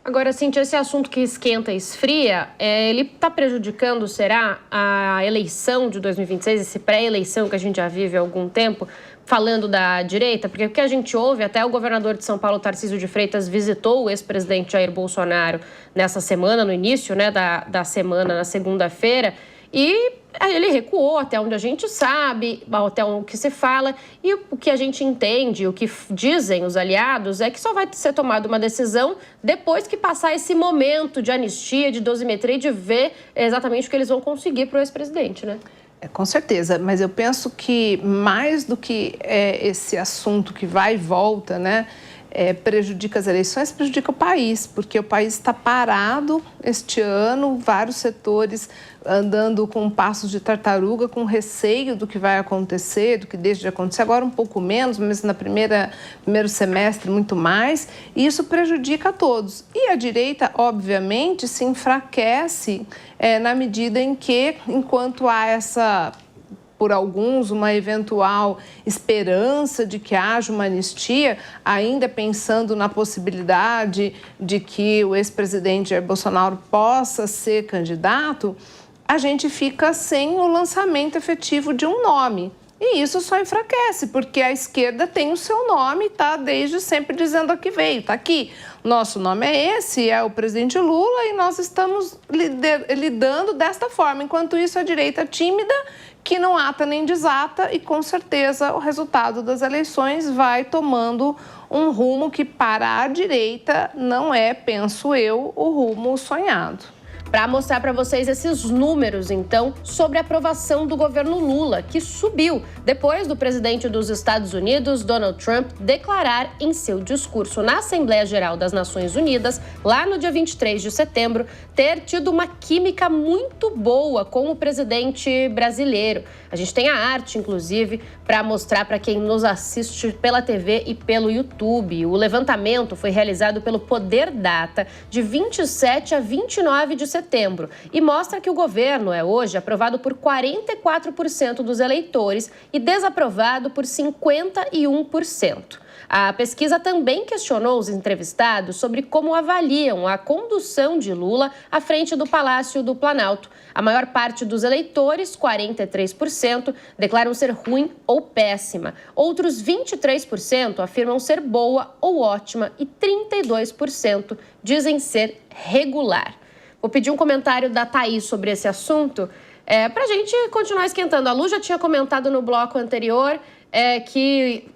Agora, Cíntia, esse assunto que esquenta e esfria, ele está prejudicando, será, a eleição de 2026, esse pré-eleição que a gente já vive há algum tempo, falando da direita? Porque o que a gente ouve, até o governador de São Paulo, Tarcísio de Freitas, visitou o ex-presidente Jair Bolsonaro nessa semana, no início, né, da semana, na segunda-feira, e ele recuou até onde a gente sabe, até o que se fala, e o que a gente entende, o que dizem os aliados, é que só vai ser tomada uma decisão depois que passar esse momento de anistia, de dosimetria e de ver exatamente o que eles vão conseguir para o ex-presidente, né? Com certeza, mas eu penso que mais do que esse assunto que vai e volta, né, prejudica as eleições, prejudica o país, porque o país está parado este ano, vários setores andando com passos de tartaruga, com receio do que vai acontecer, do que deixa de acontecer, agora um pouco menos, mas na primeiro semestre muito mais, e isso prejudica a todos. E a direita, obviamente, se enfraquece na medida em que, enquanto há essa, por alguns, uma eventual esperança de que haja uma anistia, ainda pensando na possibilidade de que o ex-presidente Jair Bolsonaro possa ser candidato, a gente fica sem o lançamento efetivo de um nome. E isso só enfraquece, porque a esquerda tem o seu nome, está desde sempre dizendo a que veio, está aqui. Nosso nome é esse, é o presidente Lula, e nós estamos lidando desta forma. Enquanto isso, a direita tímida, que não ata nem desata, e com certeza o resultado das eleições vai tomando um rumo que para a direita não é, penso eu, o rumo sonhado. Para mostrar para vocês esses números, então, sobre a aprovação do governo Lula, que subiu depois do presidente dos Estados Unidos, Donald Trump, declarar em seu discurso na Assembleia Geral das Nações Unidas, lá no dia 23 de setembro, ter tido uma química muito boa com o presidente brasileiro. A gente tem a arte, inclusive, para mostrar para quem nos assiste pela TV e pelo YouTube. O levantamento foi realizado pelo Poder Data de 27 a 29 de setembro e mostra que o governo é hoje aprovado por 44% dos eleitores e desaprovado por 51%. A pesquisa também questionou os entrevistados sobre como avaliam a condução de Lula à frente do Palácio do Planalto. A maior parte dos eleitores, 43%, declaram ser ruim ou péssima. Outros 23% afirmam ser boa ou ótima e 32% dizem ser regular. Vou pedir um comentário da Thaís sobre esse assunto, para a gente continuar esquentando. A Lu já tinha comentado no bloco anterior que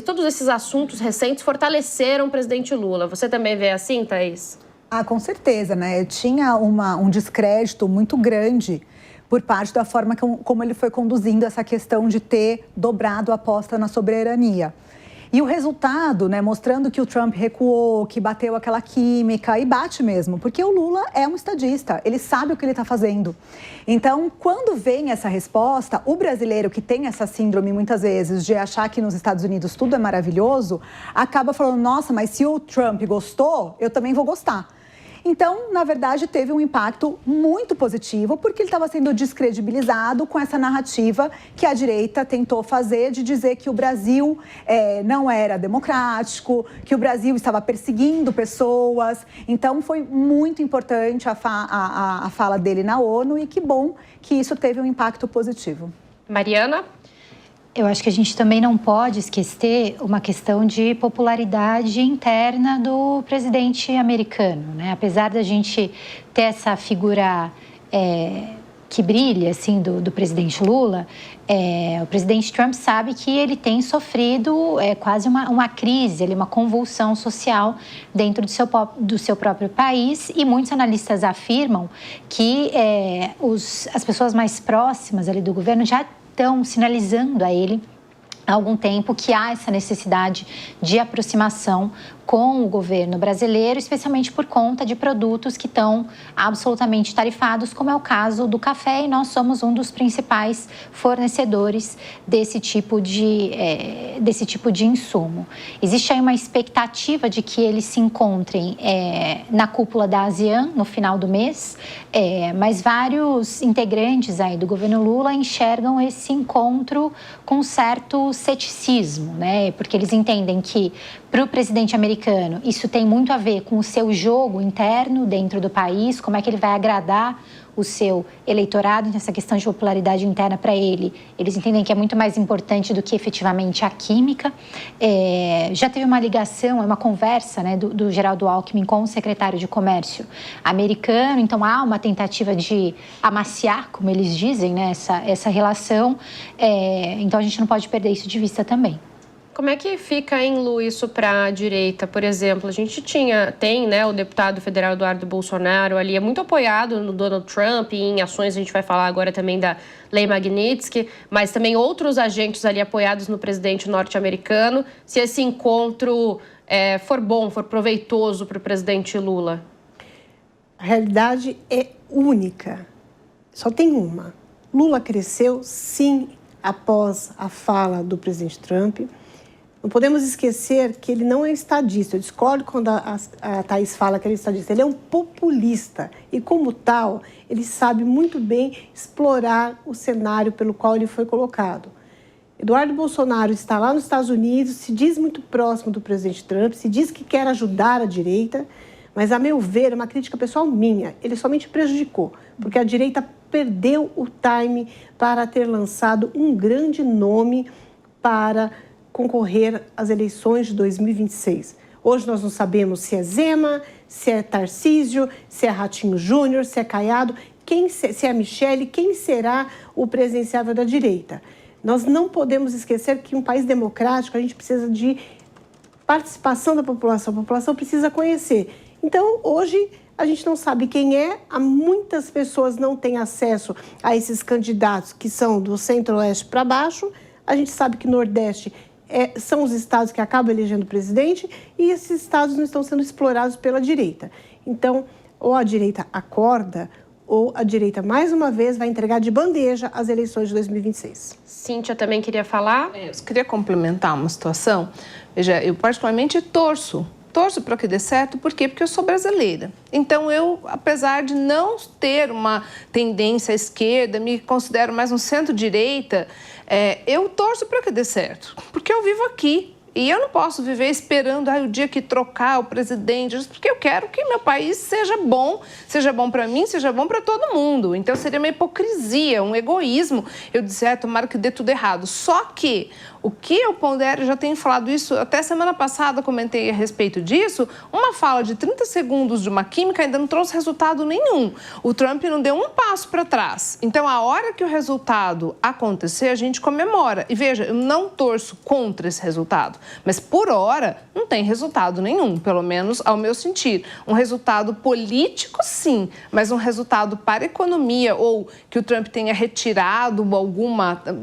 todos esses assuntos recentes fortaleceram o presidente Lula. Você também vê assim, Thaís? Com certeza, né? Tinha um descrédito muito grande por parte da forma como ele foi conduzindo essa questão de ter dobrado a aposta na soberania. E o resultado, né, mostrando que o Trump recuou, que bateu aquela química, e bate mesmo, porque o Lula é um estadista, ele sabe o que ele está fazendo. Então, quando vem essa resposta, o brasileiro que tem essa síndrome muitas vezes de achar que nos Estados Unidos tudo é maravilhoso, acaba falando, nossa, mas se o Trump gostou, eu também vou gostar. Então, na verdade, teve um impacto muito positivo, porque ele estava sendo descredibilizado com essa narrativa que a direita tentou fazer de dizer que o Brasil não era democrático, que o Brasil estava perseguindo pessoas. Então, foi muito importante a fala dele na ONU e que bom que isso teve um impacto positivo. Mariana? Eu acho que a gente também não pode esquecer uma questão de popularidade interna do presidente americano, né? Apesar da gente ter essa figura que brilha, assim, do presidente Lula, o presidente Trump sabe que ele tem sofrido quase uma crise, uma convulsão social dentro do seu próprio país, e muitos analistas afirmam que as pessoas mais próximas ali do governo já estão sinalizando a ele há algum tempo que há essa necessidade de aproximação com o governo brasileiro, especialmente por conta de produtos que estão absolutamente tarifados, como é o caso do café, e nós somos um dos principais fornecedores desse tipo de insumo. Existe aí uma expectativa de que eles se encontrem na cúpula da ASEAN no final do mês, mas vários integrantes aí do governo Lula enxergam esse encontro com certo ceticismo, né? Porque eles entendem que para o presidente americano isso tem muito a ver com o seu jogo interno dentro do país, como é que ele vai agradar o seu eleitorado. Então, essa questão de popularidade interna para eles entendem que é muito mais importante do que efetivamente a química. Já teve uma ligação, uma conversa, né, do Geraldo Alckmin com o secretário de Comércio americano, então há uma tentativa de amaciar, como eles dizem, né, essa relação, então a gente não pode perder isso de vista também. Como é que fica, hein, Lu, isso para a direita? Por exemplo, a gente tem, né, o deputado federal Eduardo Bolsonaro ali, é muito apoiado no Donald Trump, e em ações a gente vai falar agora também da Lei Magnitsky, mas também outros agentes ali apoiados no presidente norte-americano. Se esse encontro for bom, for proveitoso para o presidente Lula? A realidade é única, só tem uma. Lula cresceu, sim, após a fala do presidente Trump. Não podemos esquecer que ele não é estadista. Eu discordo quando a Thaís fala que ele é estadista. Ele é um populista e, como tal, ele sabe muito bem explorar o cenário pelo qual ele foi colocado. Eduardo Bolsonaro está lá nos Estados Unidos, se diz muito próximo do presidente Trump, se diz que quer ajudar a direita, mas, a meu ver, é uma crítica pessoal minha, ele somente prejudicou, porque a direita perdeu o time para ter lançado um grande nome para concorrer às eleições de 2026. Hoje nós não sabemos se é Zema, se é Tarcísio, se é Ratinho Júnior, se é Caiado, se é Michele, quem será o presidenciável da direita. Nós não podemos esquecer que em um país democrático a gente precisa de participação da população, a população precisa conhecer. Então, hoje, a gente não sabe quem é, muitas pessoas não têm acesso a esses candidatos que são do centro-oeste para baixo. A gente sabe que o Nordeste são os estados que acabam elegendo o presidente, e esses estados não estão sendo explorados pela direita. Então, ou a direita acorda, ou a direita, mais uma vez, vai entregar de bandeja as eleições de 2026. Cíntia também queria falar. Eu queria complementar uma situação. Veja, eu particularmente torço para que dê certo. Por quê? Porque eu sou brasileira. Então, eu, apesar de não ter uma tendência à esquerda, me considero mais um centro-direita, eu torço para que dê certo. Porque eu vivo aqui. E eu não posso viver esperando o dia que trocar o presidente, porque eu quero que meu país seja bom para mim, seja bom para todo mundo. Então, seria uma hipocrisia, um egoísmo eu dizer, tomara que dê tudo errado. Só que o que eu pondero, já tenho falado isso, até semana passada comentei a respeito disso, uma fala de 30 segundos de uma química ainda não trouxe resultado nenhum. O Trump não deu um passo para trás. Então, a hora que o resultado acontecer, a gente comemora. E veja, eu não torço contra esse resultado. Mas, por hora, não tem resultado nenhum, pelo menos ao meu sentir. Um resultado político, sim, mas um resultado para a economia, ou que o Trump tenha retirado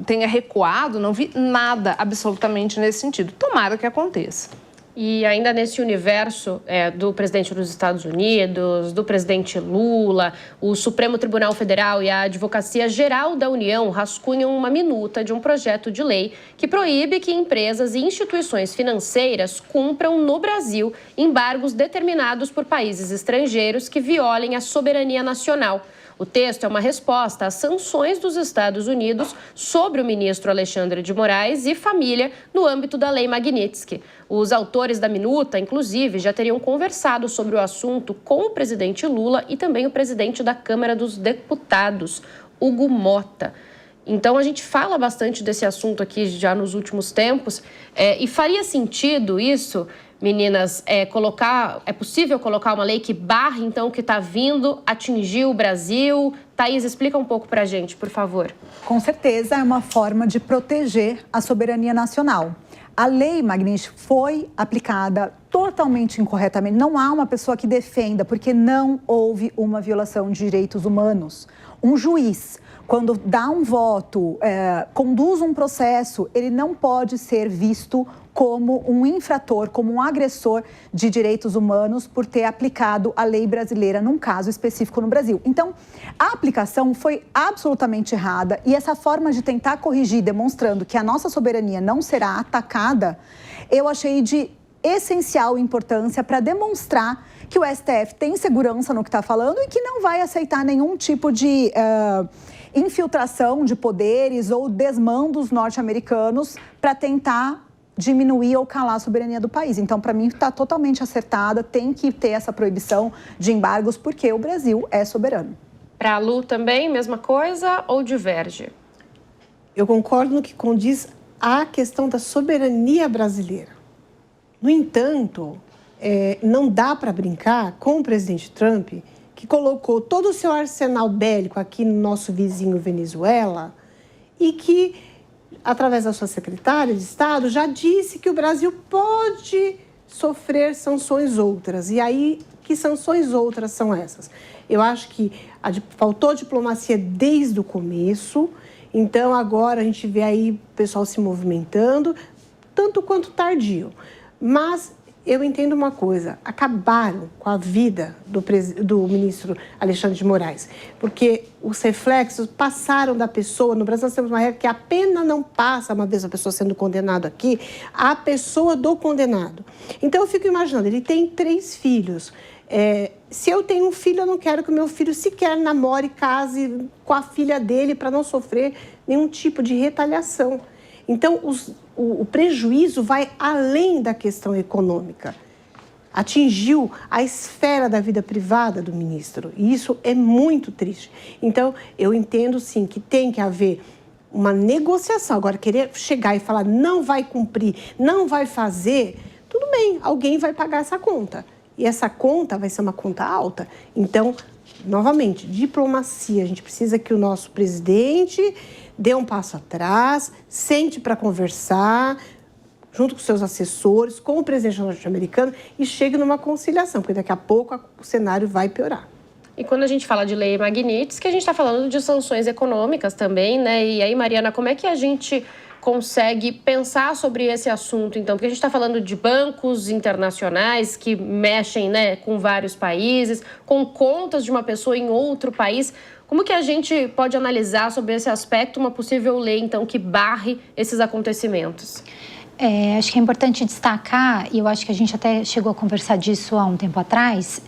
tenha recuado, não vi nada nada absolutamente nesse sentido. Tomara que aconteça. E ainda nesse universo do presidente dos Estados Unidos, do presidente Lula, o Supremo Tribunal Federal e a Advocacia Geral da União rascunham uma minuta de um projeto de lei que proíbe que empresas e instituições financeiras cumpram no Brasil embargos determinados por países estrangeiros que violem a soberania nacional. O texto é uma resposta às sanções dos Estados Unidos sobre o ministro Alexandre de Moraes e família no âmbito da Lei Magnitsky. Os autores da minuta, inclusive, já teriam conversado sobre o assunto com o presidente Lula e também o presidente da Câmara dos Deputados, Hugo Mota. Então, a gente fala bastante desse assunto aqui já nos últimos tempos e faria sentido isso, meninas, é possível colocar uma lei que barre, então, o que está vindo atingir o Brasil? Thaís, explica um pouco para a gente, por favor. Com certeza, é uma forma de proteger a soberania nacional. A Lei Magnitsky foi aplicada totalmente incorretamente. Não há uma pessoa que defenda, porque não houve uma violação de direitos humanos. Um juiz, quando dá um voto, conduz um processo, ele não pode ser visto como um infrator, como um agressor de direitos humanos por ter aplicado a lei brasileira num caso específico no Brasil. Então, a aplicação foi absolutamente errada e essa forma de tentar corrigir, demonstrando que a nossa soberania não será atacada, eu achei de essencial importância para demonstrar que o STF tem segurança no que está falando e que não vai aceitar nenhum tipo de infiltração de poderes ou desmandos norte-americanos para tentar diminuir ou calar a soberania do país. Então, para mim, está totalmente acertada, tem que ter essa proibição de embargos, porque o Brasil é soberano. Para a Lu também, mesma coisa ou diverge? Eu concordo no que condiz à questão da soberania brasileira. No entanto, não dá para brincar com o presidente Trump, que colocou todo o seu arsenal bélico aqui no nosso vizinho Venezuela e que, através da sua secretária de Estado, já disse que o Brasil pode sofrer sanções outras. E aí, que sanções outras são essas? Eu acho que faltou diplomacia desde o começo, então agora a gente vê aí o pessoal se movimentando, tanto quanto tardio. Mas eu entendo uma coisa, acabaram com a vida do ministro Alexandre de Moraes, porque os reflexos passaram da pessoa. No Brasil nós temos uma regra que a pena não passa, uma vez a pessoa sendo condenada aqui, a pessoa do condenado. Então eu fico imaginando, ele tem 3 filhos. Se eu tenho um filho, eu não quero que o meu filho sequer namore e case com a filha dele para não sofrer nenhum tipo de retaliação. Então, o prejuízo vai além da questão econômica. Atingiu a esfera da vida privada do ministro. E isso é muito triste. Então, eu entendo, sim, que tem que haver uma negociação. Agora, querer chegar e falar não vai cumprir, não vai fazer, tudo bem, alguém vai pagar essa conta. E essa conta vai ser uma conta alta. Então, novamente, diplomacia. A gente precisa que o nosso presidente dê um passo atrás, sente para conversar, junto com seus assessores, com o presidente norte-americano e chegue numa conciliação, porque daqui a pouco o cenário vai piorar. E quando a gente fala de lei Magnitsky, a gente está falando de sanções econômicas também, né? E aí, Mariana, como é que a gente consegue pensar sobre esse assunto, então? Porque a gente está falando de bancos internacionais que mexem, né, com vários países, com contas de uma pessoa em outro país. Como que a gente pode analisar sobre esse aspecto uma possível lei, então, que barre esses acontecimentos? Acho que é importante destacar, e eu acho que a gente até chegou a conversar disso há um tempo atrás,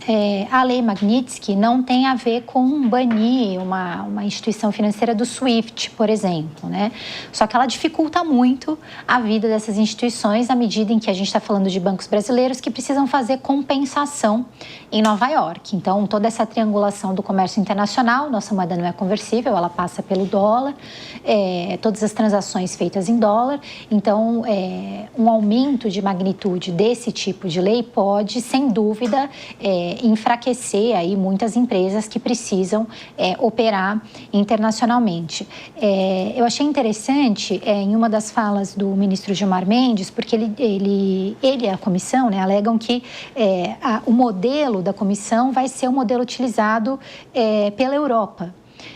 a lei Magnitsky não tem a ver com banir uma instituição financeira do SWIFT, por exemplo, né? Só que ela dificulta muito a vida dessas instituições na medida em que a gente está falando de bancos brasileiros que precisam fazer compensação em Nova York. Então, toda essa triangulação do comércio internacional, nossa moeda não é conversível, ela passa pelo dólar, todas as transações feitas em dólar. Então, um aumento de magnitude desse tipo de lei pode, sem dúvida, enfraquecer aí muitas empresas que precisam operar internacionalmente. Eu achei interessante, em uma das falas do ministro Gilmar Mendes, porque ele e a comissão, né, alegam que o modelo da comissão vai ser o modelo utilizado pela Europa.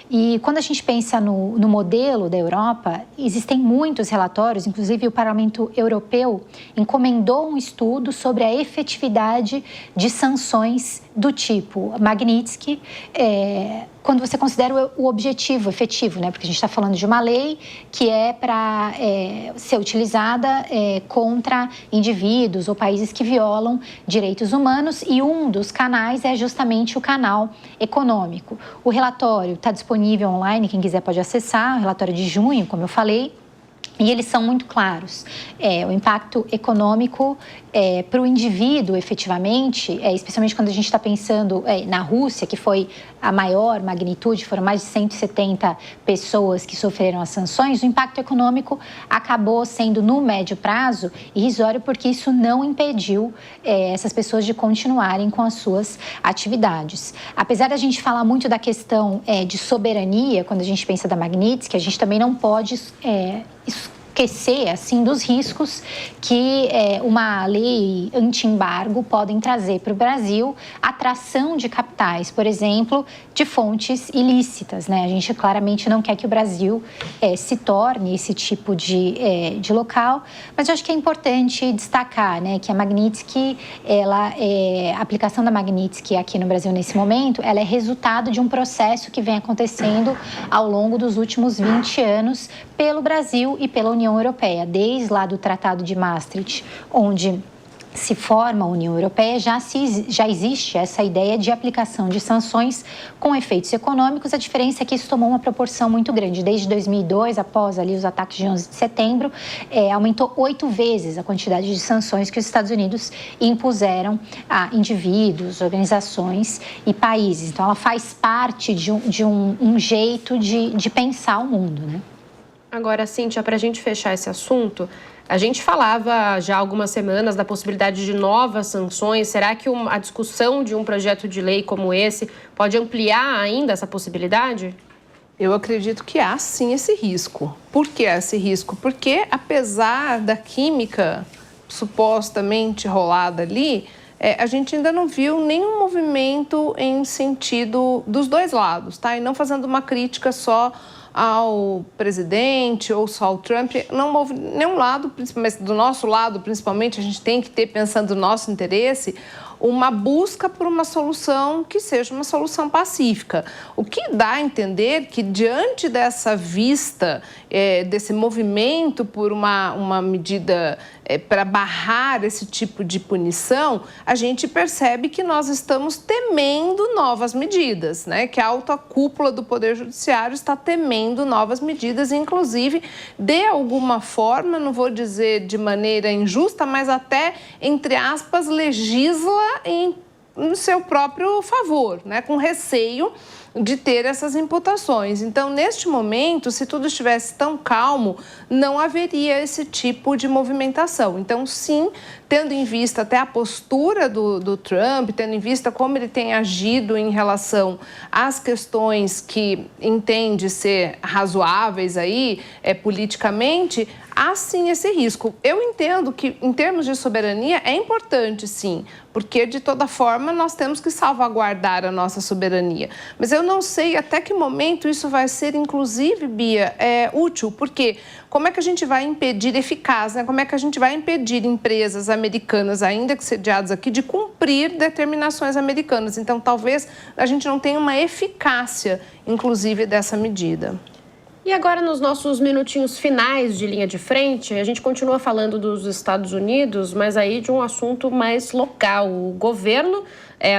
E quando a gente pensa no modelo da Europa, existem muitos relatórios, inclusive o Parlamento Europeu encomendou um estudo sobre a efetividade de sanções do tipo Magnitsky, quando você considera o objetivo efetivo, né? Porque a gente está falando de uma lei que é para ser utilizada contra indivíduos ou países que violam direitos humanos, e um dos canais é justamente o canal econômico. O relatório está disponível online, quem quiser pode acessar, o relatório de junho, como eu falei. E eles são muito claros. O impacto econômico para o indivíduo, efetivamente, especialmente quando a gente está pensando na Rússia, que foi a maior magnitude, foram mais de 170 pessoas que sofreram as sanções, o impacto econômico acabou sendo, no médio prazo, irrisório, porque isso não impediu essas pessoas de continuarem com as suas atividades. Apesar da gente falar muito da questão de soberania, quando a gente pensa da Magnitsky, a gente também não pode esquecer assim dos riscos que uma lei anti-embargo podem trazer para o Brasil, atração de capitais, por exemplo, de fontes ilícitas, né? A gente claramente não quer que o Brasil se torne esse tipo de local, mas eu acho que é importante destacar, né, que a Magnitsky, a aplicação da Magnitsky aqui no Brasil nesse momento, ela é resultado de um processo que vem acontecendo ao longo dos últimos 20 anos pelo Brasil e pela União Europeia, desde lá do Tratado de Maastricht, onde se forma a União Europeia, já existe essa ideia de aplicação de sanções com efeitos econômicos. A diferença é que isso tomou uma proporção muito grande. Desde 2002, após ali os ataques de 11 de setembro, aumentou 8 vezes a quantidade de sanções que os Estados Unidos impuseram a indivíduos, organizações e países. Então, ela faz parte de um jeito de pensar o mundo, né? Agora, Cíntia, para a gente fechar esse assunto, a gente falava já há algumas semanas da possibilidade de novas sanções. Será que a discussão de um projeto de lei como esse pode ampliar ainda essa possibilidade? Eu acredito que há sim esse risco. Por que há esse risco? Porque apesar da química supostamente rolada ali, a gente ainda não viu nenhum movimento em sentido dos dois lados, tá? E não fazendo uma crítica só ao presidente ou só ao Trump, não houve nenhum lado, mas do nosso lado, principalmente, a gente tem que ter, pensando no nosso interesse, uma busca por uma solução que seja uma solução pacífica. O que dá a entender que, diante dessa vista, desse movimento por uma medida para barrar esse tipo de punição, a gente percebe que nós estamos temendo novas medidas, né? Que a alta cúpula do Poder Judiciário está temendo novas medidas, inclusive, de alguma forma, não vou dizer de maneira injusta, mas até, entre aspas, legisla no seu próprio favor, né? Com receio de ter essas imputações. Então, neste momento, se tudo estivesse tão calmo, não haveria esse tipo de movimentação. Então, sim, tendo em vista até a postura do Trump, tendo em vista como ele tem agido em relação às questões que entende ser razoáveis aí, politicamente, há sim esse risco. Eu entendo que, em termos de soberania, é importante, sim, porque, de toda forma, nós temos que salvaguardar a nossa soberania. Mas eu não sei até que momento isso vai ser, inclusive, Bia, útil, porque como é que a gente vai impedir, eficaz, né? Como é que a gente vai impedir empresas americanas, ainda que sediadas aqui, de cumprir determinações americanas? Então, talvez a gente não tenha uma eficácia, inclusive, dessa medida. E agora, nos nossos minutinhos finais de linha de frente, a gente continua falando dos Estados Unidos, mas aí de um assunto mais local. O governo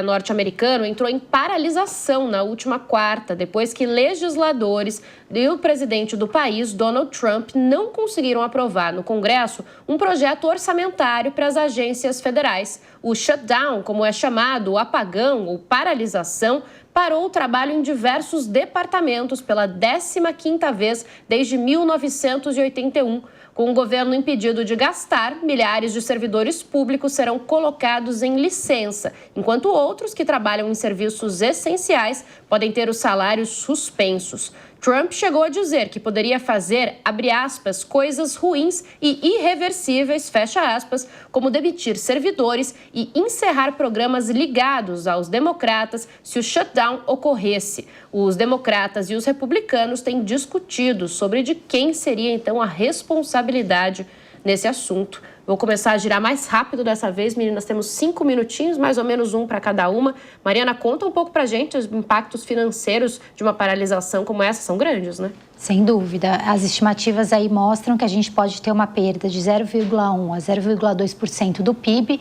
norte-americano entrou em paralisação na última quarta, depois que legisladores e o presidente do país, Donald Trump, não conseguiram aprovar no Congresso um projeto orçamentário para as agências federais. O shutdown, como é chamado, o apagão ou paralisação, parou o trabalho em diversos departamentos pela 15ª vez desde 1981. Com o governo impedido de gastar, milhares de servidores públicos serão colocados em licença, enquanto outros que trabalham em serviços essenciais podem ter os salários suspensos. Trump chegou a dizer que poderia fazer, abre aspas, coisas ruins e irreversíveis, fecha aspas, como demitir servidores e encerrar programas ligados aos democratas se o shutdown ocorresse. Os democratas e os republicanos têm discutido sobre de quem seria então a responsabilidade nesse assunto. Vou começar a girar mais rápido dessa vez, meninas. Temos 5 minutinhos, mais ou menos um para cada uma. Mariana, conta um pouco pra gente. Os impactos financeiros de uma paralisação como essa são grandes, né? Sem dúvida. As estimativas aí mostram que a gente pode ter uma perda de 0,1% a 0,2% do PIB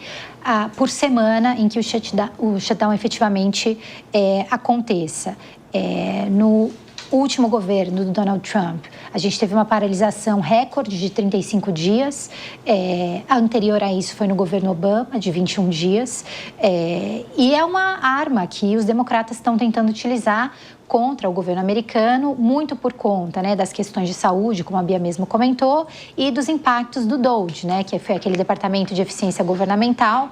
por semana em que o shutdown efetivamente aconteça. No último governo do Donald Trump, a gente teve uma paralisação recorde de 35 dias. A anterior a isso foi no governo Obama, de 21 dias. E é uma arma que os democratas estão tentando utilizar contra o governo americano, muito por conta, né, das questões de saúde, como a Bia mesmo comentou, e dos impactos do DOGE, né, que foi aquele Departamento de Eficiência Governamental.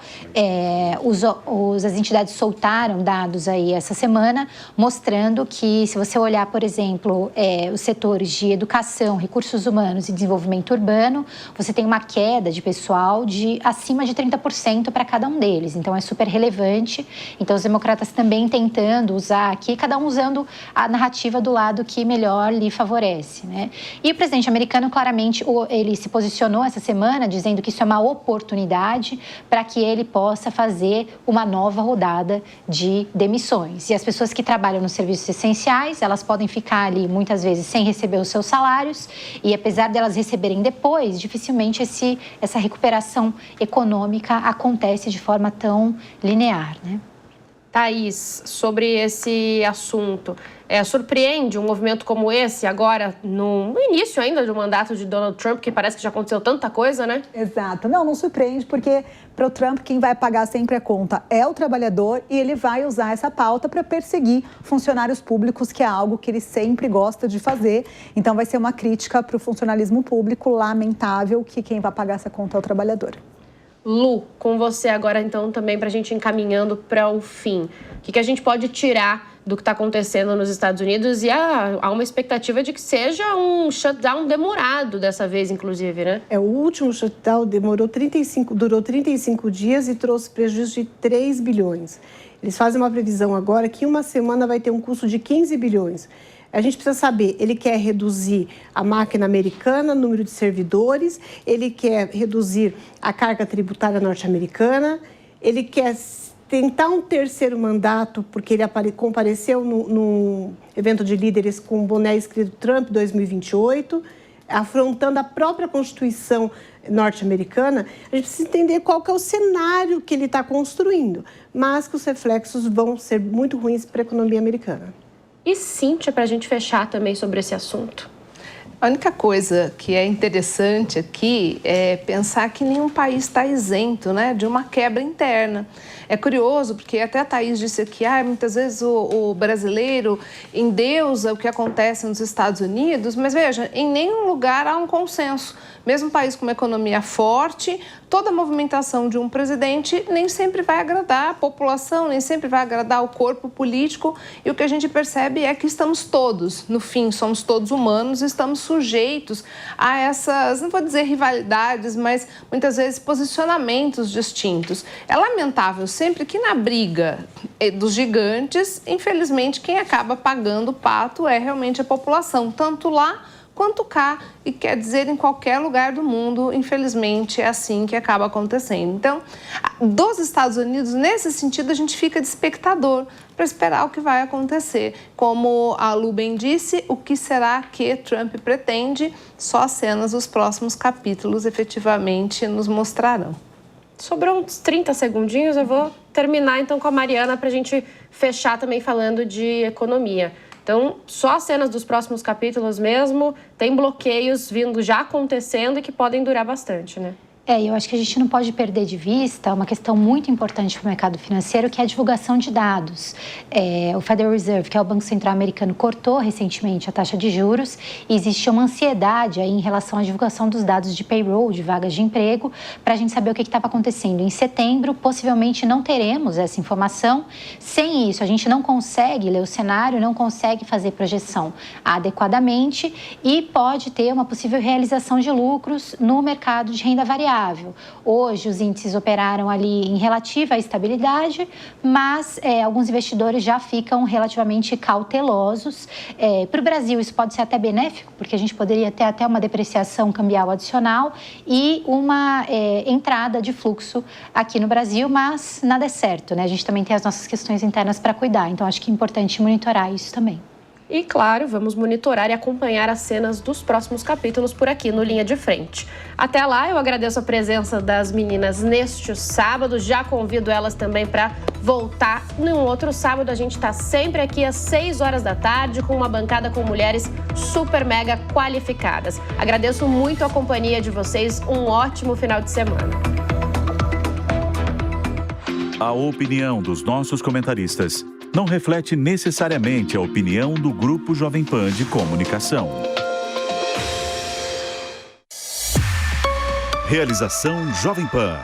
As entidades soltaram dados aí essa semana, mostrando que, se você olhar, por exemplo, os setores de educação, recursos humanos e desenvolvimento urbano, você tem uma queda de pessoal de acima de 30% para cada um deles. Então, é super relevante. Então, os democratas também tentando usar aqui, cada um usando a narrativa do lado que melhor lhe favorece, né? E o presidente americano, claramente, ele se posicionou essa semana dizendo que isso é uma oportunidade para que ele possa fazer uma nova rodada de demissões. E as pessoas que trabalham nos serviços essenciais, elas podem ficar ali muitas vezes sem receber os seus salários, e apesar delas receberem depois, dificilmente essa recuperação econômica acontece de forma tão linear, né? Thaís, sobre esse assunto, surpreende um movimento como esse agora, no início ainda do mandato de Donald Trump, que parece que já aconteceu tanta coisa, né? Exato. Não surpreende, porque para o Trump quem vai pagar sempre a conta é o trabalhador, e ele vai usar essa pauta para perseguir funcionários públicos, que é algo que ele sempre gosta de fazer. Então vai ser uma crítica para o funcionalismo público, lamentável que quem vai pagar essa conta é o trabalhador. Lu, com você agora, então, também para a gente ir encaminhando para o fim. O que a gente pode tirar do que está acontecendo nos Estados Unidos? E há uma expectativa de que seja um shutdown demorado dessa vez, inclusive, né? O último shutdown durou 35 dias e trouxe prejuízo de 3 bilhões. Eles fazem uma previsão agora que uma semana vai ter um custo de 15 bilhões. A gente precisa saber, ele quer reduzir a máquina americana, o número de servidores, ele quer reduzir a carga tributária norte-americana, ele quer tentar um terceiro mandato, porque ele compareceu no evento de líderes com o boné escrito Trump 2028, afrontando a própria Constituição norte-americana. A gente precisa entender qual que é o cenário que ele está construindo, mas que os reflexos vão ser muito ruins para a economia americana. E Cíntia, para a gente fechar também sobre esse assunto. A única coisa que é interessante aqui é pensar que nenhum país está isento, né, de uma quebra interna. É curioso, porque até a Thaís disse aqui, muitas vezes o brasileiro endeusa o que acontece nos Estados Unidos, mas veja, em nenhum lugar há um consenso. Mesmo um país com uma economia forte, toda a movimentação de um presidente nem sempre vai agradar a população, nem sempre vai agradar o corpo político. E o que a gente percebe é que estamos todos, no fim, somos todos humanos, estamos sujeitos a essas, não vou dizer rivalidades, mas muitas vezes posicionamentos distintos. É lamentável sempre que na briga dos gigantes, infelizmente, quem acaba pagando o pato é realmente a população, tanto lá quanto cá, e quer dizer em qualquer lugar do mundo, infelizmente é assim que acaba acontecendo. Então, dos Estados Unidos, nesse sentido, a gente fica de espectador para esperar o que vai acontecer. Como a Lu bem disse, o que será que Trump pretende? Só as cenas dos próximos capítulos efetivamente nos mostrarão. Sobrou uns 30 segundinhos, eu vou terminar então com a Mariana para a gente fechar também falando de economia. Então, só as cenas dos próximos capítulos mesmo, tem bloqueios vindo já acontecendo e que podem durar bastante, né? Eu acho que a gente não pode perder de vista uma questão muito importante para o mercado financeiro, que é a divulgação de dados. O Federal Reserve, que é o Banco Central americano, cortou recentemente a taxa de juros e existe uma ansiedade aí em relação à divulgação dos dados de payroll, de vagas de emprego, para a gente saber o que estava acontecendo. Em setembro, possivelmente não teremos essa informação. Sem isso, a gente não consegue ler o cenário, não consegue fazer projeção adequadamente e pode ter uma possível realização de lucros no mercado de renda variável. Hoje, os índices operaram ali em relativa estabilidade, mas alguns investidores já ficam relativamente cautelosos. Para o Brasil, isso pode ser até benéfico, porque a gente poderia ter até uma depreciação cambial adicional e uma entrada de fluxo aqui no Brasil, mas nada é certo, né? A gente também tem as nossas questões internas para cuidar, então acho que é importante monitorar isso também. E, claro, vamos monitorar e acompanhar as cenas dos próximos capítulos por aqui no Linha de Frente. Até lá, eu agradeço a presença das meninas neste sábado. Já convido elas também para voltar num outro sábado. A gente está sempre aqui às 6 horas da tarde com uma bancada com mulheres super mega qualificadas. Agradeço muito a companhia de vocês. Um ótimo final de semana. A opinião dos nossos comentaristas não reflete necessariamente a opinião do Grupo Jovem Pan de Comunicação. Realização Jovem Pan.